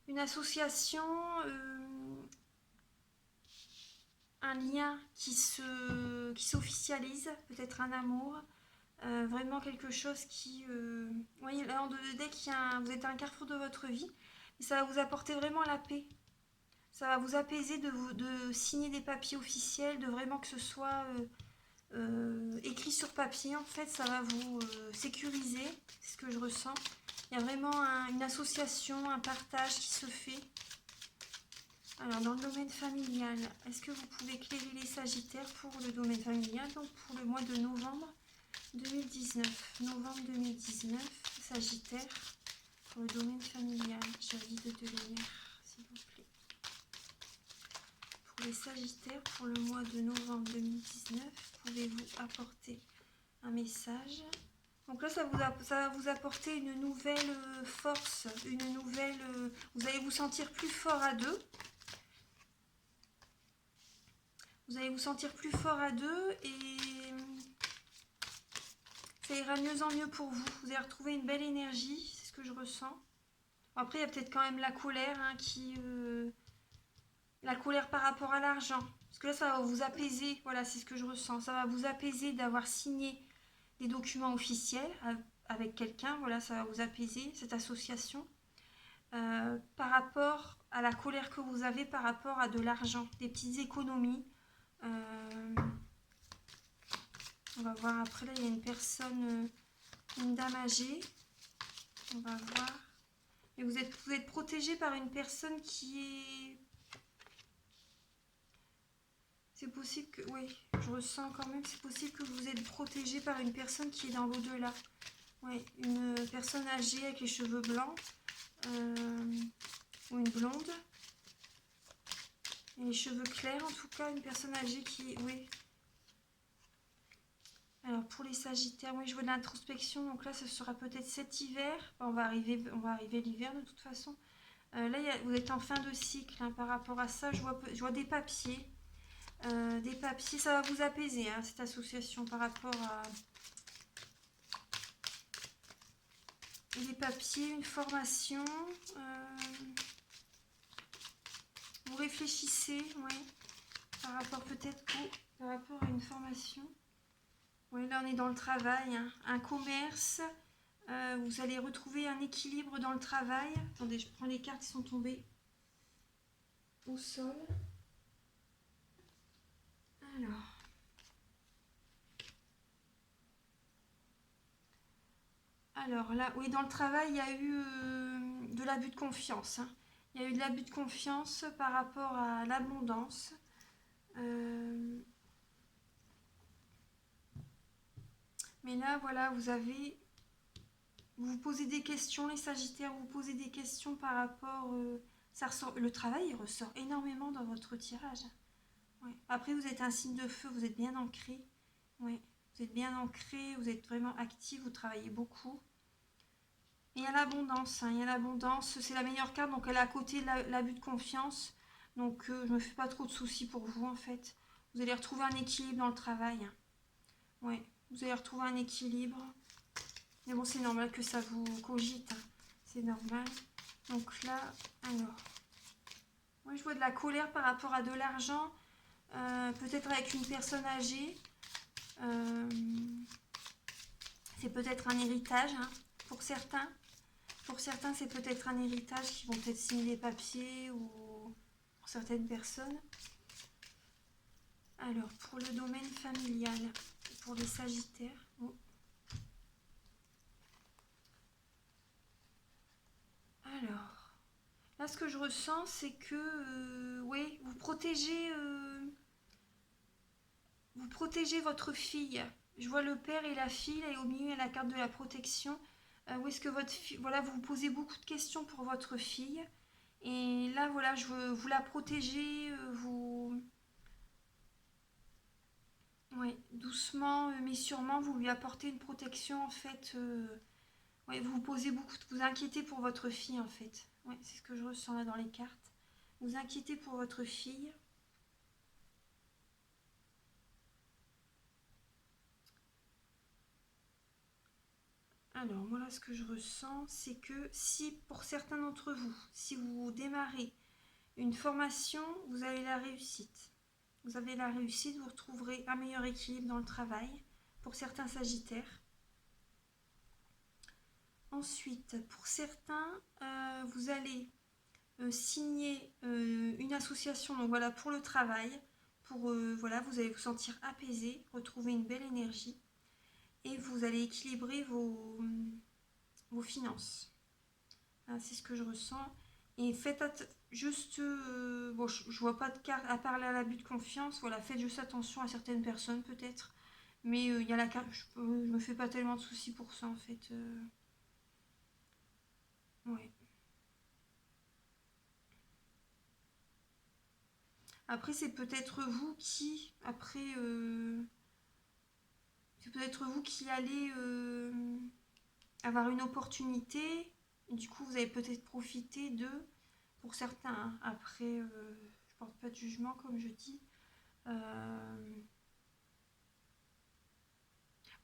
une association, un lien qui s'officialise, peut-être un amour, vraiment quelque chose qui... Vous voyez, là en 2D, vous êtes à un carrefour de votre vie, et ça va vous apporter vraiment la paix. Ça va vous apaiser de signer des papiers officiels, de vraiment que ce soit écrit sur papier. En fait, ça va vous sécuriser, c'est ce que je ressens. Il y a vraiment une association, un partage qui se fait. Alors, dans le domaine familial, est-ce que vous pouvez éclairer les sagittaires pour le domaine familial, donc pour le mois de novembre 2019. Novembre 2019, sagittaire, pour le domaine familial. J'ai envie de lumière, s'il vous plaît. Pour les sagittaires, pour le mois de novembre 2019, pouvez-vous apporter un message Donc là, ça va vous apporter une nouvelle force, une nouvelle... vous allez vous sentir plus fort à deux. Vous allez vous sentir plus fort à deux et ça ira de mieux en mieux pour vous. Vous allez retrouver une belle énergie, c'est ce que je ressens. Après, il y a peut-être quand même la colère hein, la colère par rapport à l'argent. Parce que là, ça va vous apaiser. Voilà, c'est ce que je ressens. Ça va vous apaiser d'avoir signé des documents officiels avec quelqu'un. Voilà, ça va vous apaiser, cette association. Par rapport à la colère que vous avez par rapport à de l'argent, des petites économies. On va voir après, là, il y a une personne, une dame âgée. On va voir. Et vous êtes protégé par une personne qui est... C'est possible que... Oui, je ressens quand même, c'est possible que vous êtes protégé par une personne qui est dans l'au-delà. Oui, une personne âgée avec les cheveux blancs. Ou une blonde. Et les cheveux clairs, en tout cas, une personne âgée qui... Oui. Alors, pour les sagittaires, oui, je vois de l'introspection. Donc là, ce sera peut-être cet hiver. On va arriver l'hiver, de toute façon. Là, vous êtes en fin de cycle hein, par rapport à ça. Je vois des papiers. Ça va vous apaiser, hein, cette association par rapport à des papiers, une formation. Vous réfléchissez, oui, par rapport peut-être par rapport à une formation. Oui, là on est dans le travail, hein, un commerce. Vous allez retrouver un équilibre dans le travail. Attendez, je prends les cartes qui sont tombées au sol. Alors là, oui, dans le travail, il y a eu de l'abus de confiance. Hein. Il y a eu de l'abus de confiance par rapport à l'abondance. Mais là, voilà, vous vous posez des questions, les Sagittaires, vous posez des questions par rapport... le travail, il ressort énormément dans votre tirage. Ouais. Après, vous êtes un signe de feu, vous êtes bien ancré. Ouais. Vous êtes bien ancré, vous êtes vraiment actif, vous travaillez beaucoup. Et il y a l'abondance, hein, il y a l'abondance, c'est la meilleure carte, donc elle est à côté de l'abus de confiance. Donc je me fais pas trop de soucis pour vous en fait. Vous allez retrouver un équilibre dans le travail. Ouais, vous allez retrouver un équilibre. Mais bon, c'est normal que ça vous cogite. Hein. C'est normal. Donc là, alors. Moi, je vois de la colère par rapport à de l'argent. Peut-être avec une personne âgée. C'est peut-être un héritage hein, pour certains. Pour certains, c'est peut-être un héritage qui vont peut-être signer des papiers ou pour certaines personnes. Alors, pour le domaine familial, pour les Sagittaires. Oh. Alors, là, ce que je ressens, c'est que, oui, vous protégez votre fille. Je vois le père et la fille, et au milieu, il y a la carte de la protection. Où est-ce que votre fille... Voilà, vous vous posez beaucoup de questions pour votre fille. Et là, voilà, vous la protégez, Oui, doucement, mais sûrement, vous lui apportez une protection, en fait. Ouais, vous vous posez vous inquiétez pour votre fille, en fait. Ouais, c'est ce que je ressens là dans les cartes. Vous inquiétez pour votre fille. Alors, moi, là, ce que je ressens, c'est que si, pour certains d'entre vous, si vous démarrez une formation, vous avez la réussite. Vous avez la réussite, vous retrouverez un meilleur équilibre dans le travail, pour certains Sagittaires. Ensuite, pour certains, vous allez signer une association, donc voilà, pour le travail, voilà, vous allez vous sentir apaisé, retrouver une belle énergie, et vous allez équilibrer vos finances. C'est ce que je ressens. Et faites juste, bon, je vois pas de carte à parler à l'abus de confiance. Voilà, faites juste attention à certaines personnes peut-être. Mais il y a la carte, je me fais pas tellement de soucis pour ça en fait. Ouais. Après, c'est peut-être vous qui, après, c'est peut-être vous qui allez avoir une opportunité. Du coup, vous allez peut-être profiter d'eux pour certains. Hein. Après, je porte pas de jugement, comme je dis.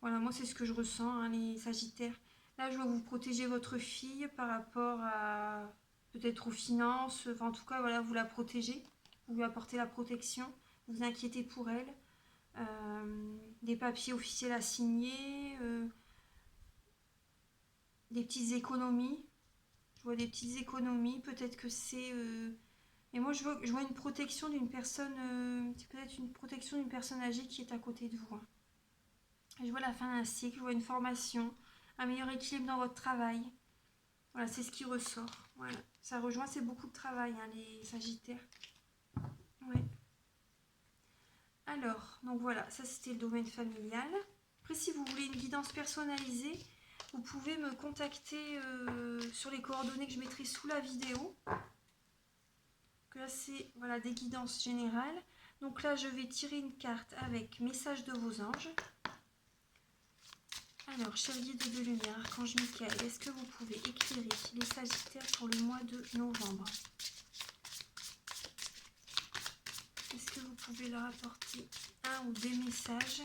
Voilà, moi, c'est ce que je ressens, hein, les Sagittaires. Là, je vais vous protéger votre fille par rapport à peut-être aux finances. Enfin, en tout cas, voilà, vous la protégez. Vous lui apportez la protection. Vous vous inquiétez pour elle. Des papiers officiels à signer. Des petites économies. Je vois des petites économies. Peut-être que c'est... Mais moi, je vois une protection d'une personne... c'est peut-être une protection d'une personne âgée qui est à côté de vous. Hein. Je vois la fin d'un cycle. Je vois une formation. Un meilleur équilibre dans votre travail. Voilà, c'est ce qui ressort. Voilà. Ça rejoint, c'est beaucoup de travail, hein, les Sagittaires. Ouais. Alors, donc voilà, ça c'était le domaine familial. Après, si vous voulez une guidance personnalisée, vous pouvez me contacter sur les coordonnées que je mettrai sous la vidéo. Donc là, c'est voilà, des guidances générales. Donc là, je vais tirer une carte avec message de vos anges. Alors, cher guide de lumière, Archange Michael, est-ce que vous pouvez éclairer les Sagittaires pour le mois de novembre? Est-ce que vous pouvez leur apporter un ou des messages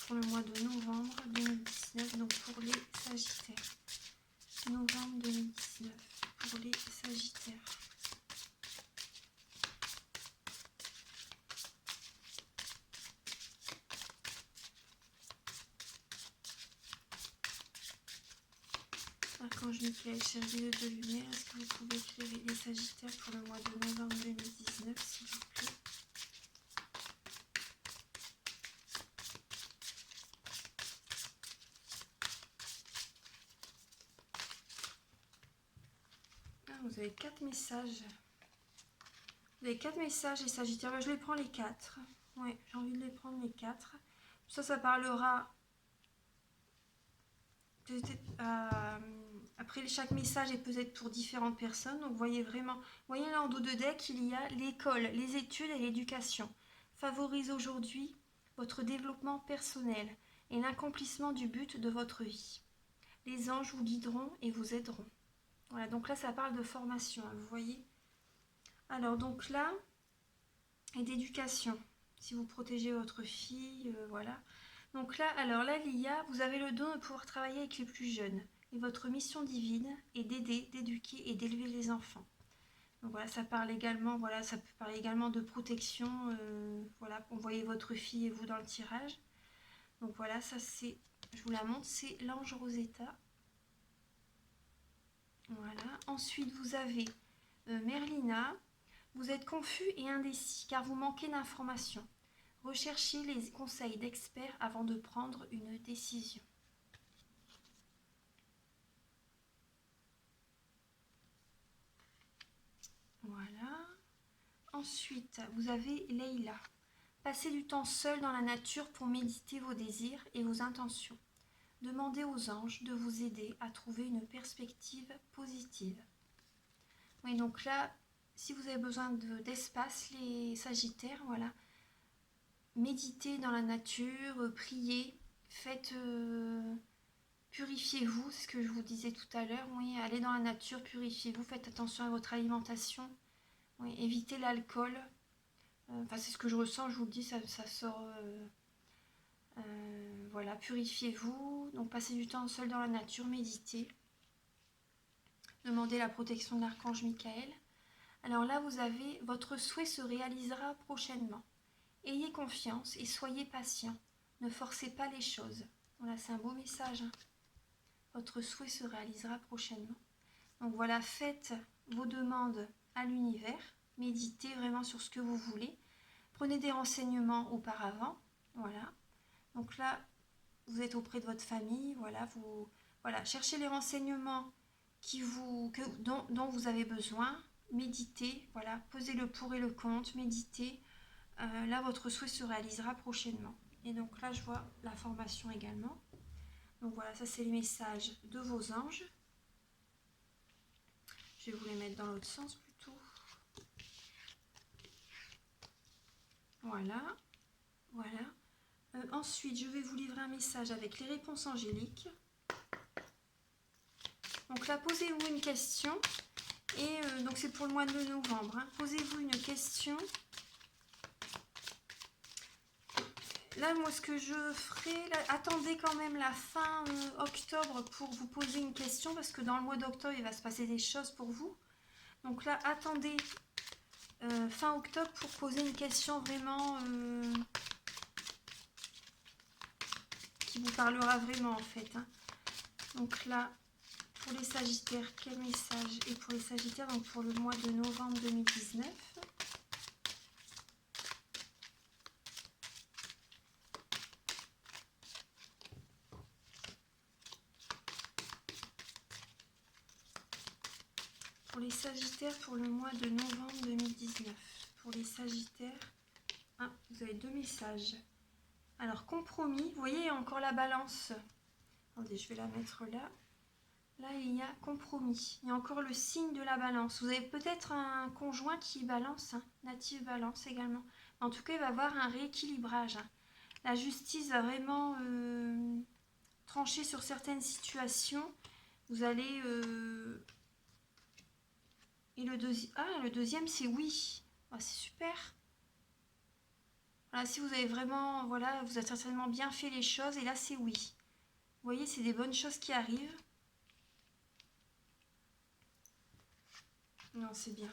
pour le mois de novembre 2019, donc pour les Sagittaires. Novembre 2019 pour les Sagittaires. Archange Michael, cher guide de lumière, est-ce que vous pouvez éclairer les Sagittaires pour le mois de novembre 2019, s'il vous plaît? Ah, vous avez 4 messages. Vous avez 4 messages, les Sagittaires. Ben, je les prends les 4. Ouais, j'ai envie de les prendre les 4. Ça parlera après chaque message est peut-être pour différentes personnes. Donc voyez vraiment, voyez là en dos de deck, il y a l'école, les études et l'éducation. Favorise aujourd'hui votre développement personnel et l'accomplissement du but de votre vie. Les anges vous guideront et vous aideront. Voilà, donc là ça parle de formation, hein, vous voyez. Alors donc là, et d'éducation, si vous protégez votre fille, voilà. Donc là, alors là, l'IA, vous avez le don de pouvoir travailler avec les plus jeunes. Et votre mission divine est d'aider, d'éduquer et d'élever les enfants. Donc voilà, ça parle également, voilà, ça peut parler également de protection. Voilà, on voyait votre fille et vous dans le tirage. Donc voilà, ça c'est, je vous la montre, c'est l'ange Rosetta. Voilà. Ensuite, vous avez Merlina. Vous êtes confus et indécis car vous manquez d'informations. Recherchez les conseils d'experts avant de prendre une décision. Voilà. Ensuite, vous avez Leïla. Passez du temps seul dans la nature pour méditer vos désirs et vos intentions. Demandez aux anges de vous aider à trouver une perspective positive. Oui, donc là, si vous avez besoin d'espace, les Sagittaires, voilà, méditez dans la nature, priez, faites, purifiez-vous, c'est ce que je vous disais tout à l'heure, oui, allez dans la nature, purifiez-vous, faites attention à votre alimentation, oui, évitez l'alcool, enfin c'est ce que je ressens, je vous le dis, ça sort, voilà, purifiez-vous, donc passez du temps seul dans la nature, méditez, demandez la protection de l'archange Michael. Alors là, vous avez, votre souhait se réalisera prochainement. Ayez confiance et soyez patient. Ne forcez pas les choses. Voilà, c'est un beau message. Hein. Votre souhait se réalisera prochainement. Donc voilà, faites vos demandes à l'univers. Méditez vraiment sur ce que vous voulez. Prenez des renseignements auparavant. Voilà. Donc là, vous êtes auprès de votre famille. Voilà, cherchez les renseignements dont vous avez besoin. Méditez. Voilà, pesez le pour et le contre. Méditez. Là, votre souhait se réalisera prochainement. Et donc là, je vois la formation également. Donc voilà, ça c'est les messages de vos anges. Je vais vous les mettre dans l'autre sens plutôt. Voilà. Voilà. Ensuite, je vais vous livrer un message avec les réponses angéliques. Donc là, posez-vous une question. Et donc c'est pour le mois de novembre. Hein. Posez-vous une question. Là, moi, ce que je ferai, là, attendez quand même la fin octobre pour vous poser une question, parce que dans le mois d'octobre, il va se passer des choses pour vous. Donc là, attendez fin octobre pour poser une question vraiment qui vous parlera vraiment, en fait. Hein. Donc là, pour les Sagittaires, quel message? Et pour les Sagittaires, donc pour le mois de novembre 2019. Pour les Sagittaires, pour le mois de novembre 2019. Pour les Sagittaires, vous avez 2 messages. Alors, compromis, vous voyez encore la balance. Attendez, je vais la mettre là. Là, il y a compromis. Il y a encore le signe de la balance. Vous avez peut-être un conjoint qui balance, hein, natif balance également. En tout cas, il va y avoir un rééquilibrage. Hein. La justice va vraiment trancher sur certaines situations. Vous allez... Et le deuxième, c'est oui. Ah, c'est super. Voilà, si vous avez vraiment... Voilà, vous avez certainement bien fait les choses. Et là, c'est oui. Vous voyez, c'est des bonnes choses qui arrivent. Non, c'est bien.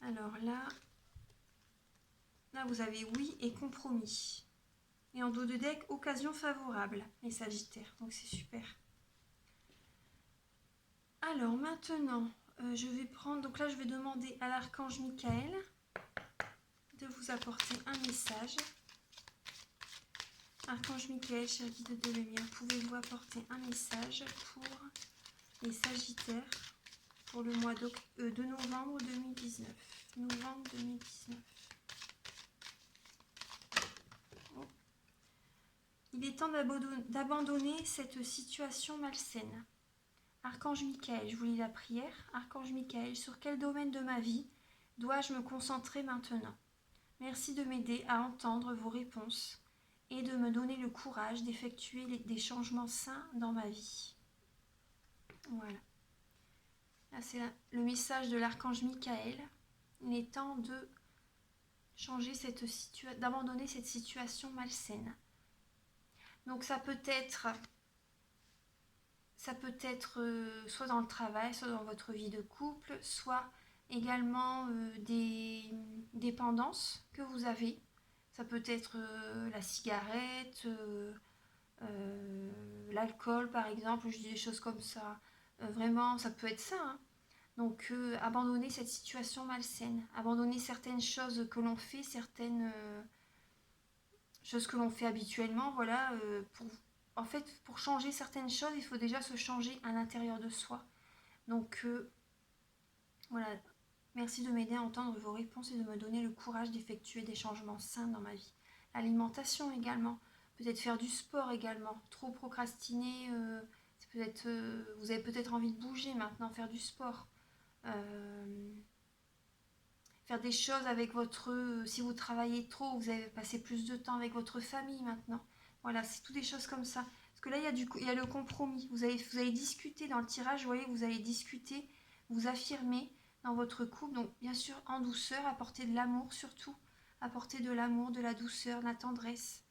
Alors là, vous avez oui et compromis. Et en dos de deck, occasion favorable, les Sagittaires. Donc, c'est super. Alors, maintenant, je vais prendre... Donc là, je vais demander à l'archange Michael de vous apporter un message. Archange Michael, cher guide de lumière, pouvez-vous apporter un message pour les Sagittaires pour le mois de novembre 2019. Novembre 2019. Oh. Il est temps d'abandonner cette situation malsaine. Archange Michael, je vous lis la prière. Archange Michael, sur quel domaine de ma vie dois-je me concentrer maintenant? Merci de m'aider à entendre vos réponses et de me donner le courage d'effectuer des changements sains dans ma vie. Voilà. Là, c'est le message de l'archange Michael. Il est temps de changer d'abandonner cette situation malsaine. Donc ça peut être soit dans le travail, soit dans votre vie de couple, soit également des dépendances que vous avez. Ça peut être la cigarette, l'alcool par exemple, je dis des choses comme ça. Vraiment, ça peut être ça. Hein. Donc, abandonner cette situation malsaine, abandonner certaines choses que l'on fait, certaines choses que l'on fait habituellement, voilà. En fait, pour changer certaines choses, il faut déjà se changer à l'intérieur de soi. Donc, voilà. Merci de m'aider à entendre vos réponses et de me donner le courage d'effectuer des changements sains dans ma vie. L'alimentation également, peut-être faire du sport également. Trop procrastiner, vous avez peut-être envie de bouger maintenant, faire du sport. Faire des choses avec si vous travaillez trop, vous avez passé plus de temps avec votre famille maintenant. Voilà, c'est tout des choses comme ça. Parce que là, il y a le compromis. Vous allez discuter dans le tirage, vous voyez, vous allez discuter, vous affirmer dans votre couple. Donc, bien sûr, en douceur, apporter de l'amour surtout. Apporter de l'amour, de la douceur, de la tendresse.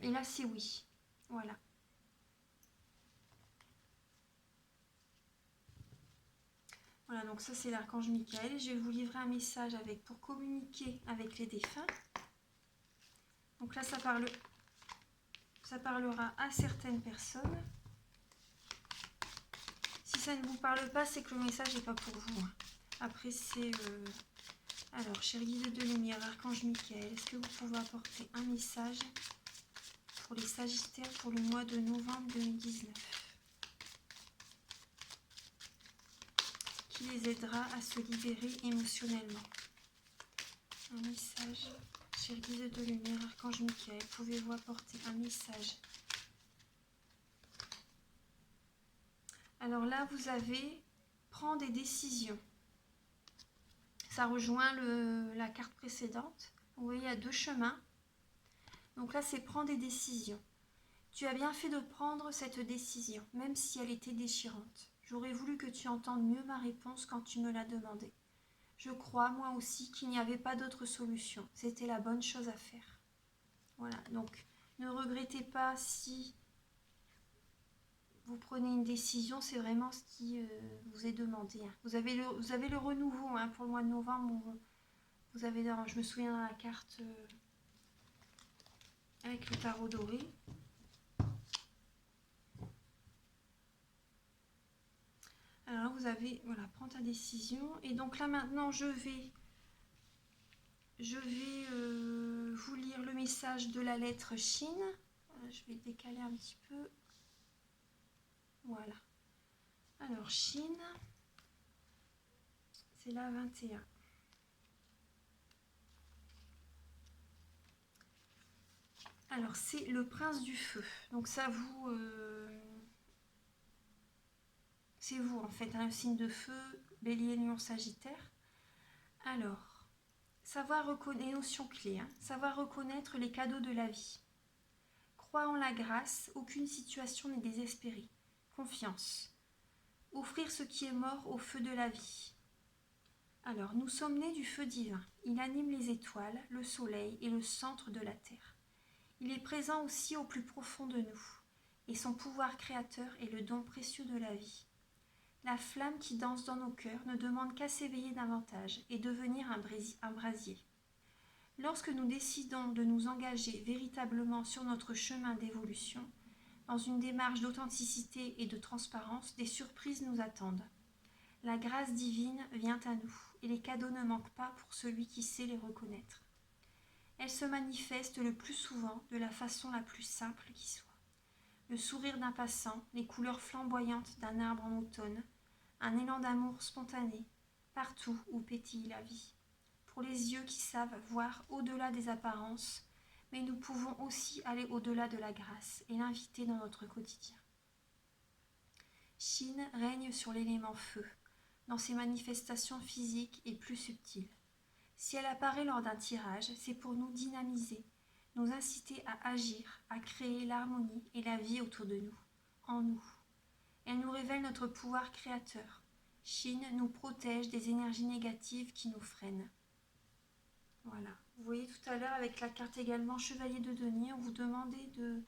Et là, c'est oui. Voilà. Voilà, donc ça, c'est l'archange Michael. Je vais vous livrer un message pour communiquer avec les défunts. Donc là, ça parlera à certaines personnes. Si ça ne vous parle pas, c'est que le message n'est pas pour vous. Après, c'est... Alors, cher guide de lumière, archange Michael, est-ce que vous pouvez apporter un message pour les Sagittaires pour le mois de novembre 2019 qui les aidera à se libérer émotionnellement? Un message... Cher guide de lumière, archange Michael, pouvez-vous apporter un message? Alors là, vous avez prendre des décisions. Ça rejoint la carte précédente. Vous voyez, il y a 2 chemins. Donc là, c'est prendre des décisions. Tu as bien fait de prendre cette décision, même si elle était déchirante. J'aurais voulu que tu entendes mieux ma réponse quand tu me l'as demandé. Je crois, moi aussi, qu'il n'y avait pas d'autre solution. C'était la bonne chose à faire. Voilà, donc ne regrettez pas si vous prenez une décision, c'est vraiment ce qui vous est demandé. Hein. Vous avez le renouveau hein, pour le mois de novembre. Vous avez, je me souviens dans la carte avec le tarot doré. Alors vous avez, voilà, prends ta décision. Et donc là maintenant, je vais vous lire le message de la lettre Shin. Je vais décaler un petit peu. Voilà. Alors Shin, c'est la 21. Alors c'est le prince du feu. Donc ça vous... c'est vous en fait, un signe de feu, bélier, lion, sagittaire. Alors, savoir reconnaître, les notions clés, hein, savoir reconnaître les cadeaux de la vie. Crois en la grâce, aucune situation n'est désespérée. Confiance. Offrir ce qui est mort au feu de la vie. Alors, nous sommes nés du feu divin. Il anime les étoiles, le soleil et le centre de la terre. Il est présent aussi au plus profond de nous, et son pouvoir créateur est le don précieux de la vie. La flamme qui danse dans nos cœurs ne demande qu'à s'éveiller davantage et devenir un brasier. Lorsque nous décidons de nous engager véritablement sur notre chemin d'évolution, dans une démarche d'authenticité et de transparence, des surprises nous attendent. La grâce divine vient à nous, et les cadeaux ne manquent pas pour celui qui sait les reconnaître. Elle se manifeste le plus souvent de la façon la plus simple qui soit. Le sourire d'un passant, les couleurs flamboyantes d'un arbre en automne, un élan d'amour spontané, partout où pétille la vie. Pour les yeux qui savent voir au-delà des apparences, mais nous pouvons aussi aller au-delà de la grâce et l'inviter dans notre quotidien. Shin règne sur l'élément feu, dans ses manifestations physiques et plus subtiles. Si elle apparaît lors d'un tirage, c'est pour nous dynamiser, nous inciter à agir, à créer l'harmonie et la vie autour de nous, en nous. Elle nous révèle notre pouvoir créateur. Shin nous protège des énergies négatives qui nous freinent. Voilà. Vous voyez tout à l'heure avec la carte également Chevalier de denier, on vous demandait de...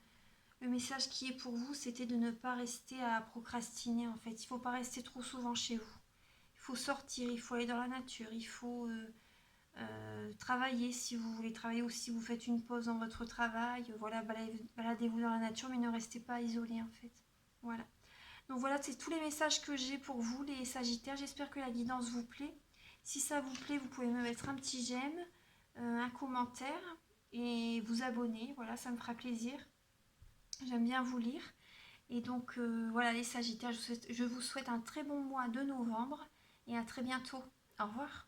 Le message qui est pour vous, c'était de ne pas rester à procrastiner en fait. Il ne faut pas rester trop souvent chez vous. Il faut sortir, il faut aller dans la nature, il faut... travailler si vous voulez travailler ou si vous faites une pause dans votre travail, voilà, baladez-vous dans la nature mais ne restez pas isolé en fait. Voilà. Donc voilà, c'est tous les messages que j'ai pour vous les Sagittaires. J'espère que la guidance vous plaît. Si ça vous plaît, vous pouvez me mettre un petit j'aime, un commentaire et vous abonner. Voilà, ça me fera plaisir. J'aime bien vous lire. Et donc voilà les Sagittaires, je vous souhaite un très bon mois de novembre et à très bientôt. Au revoir.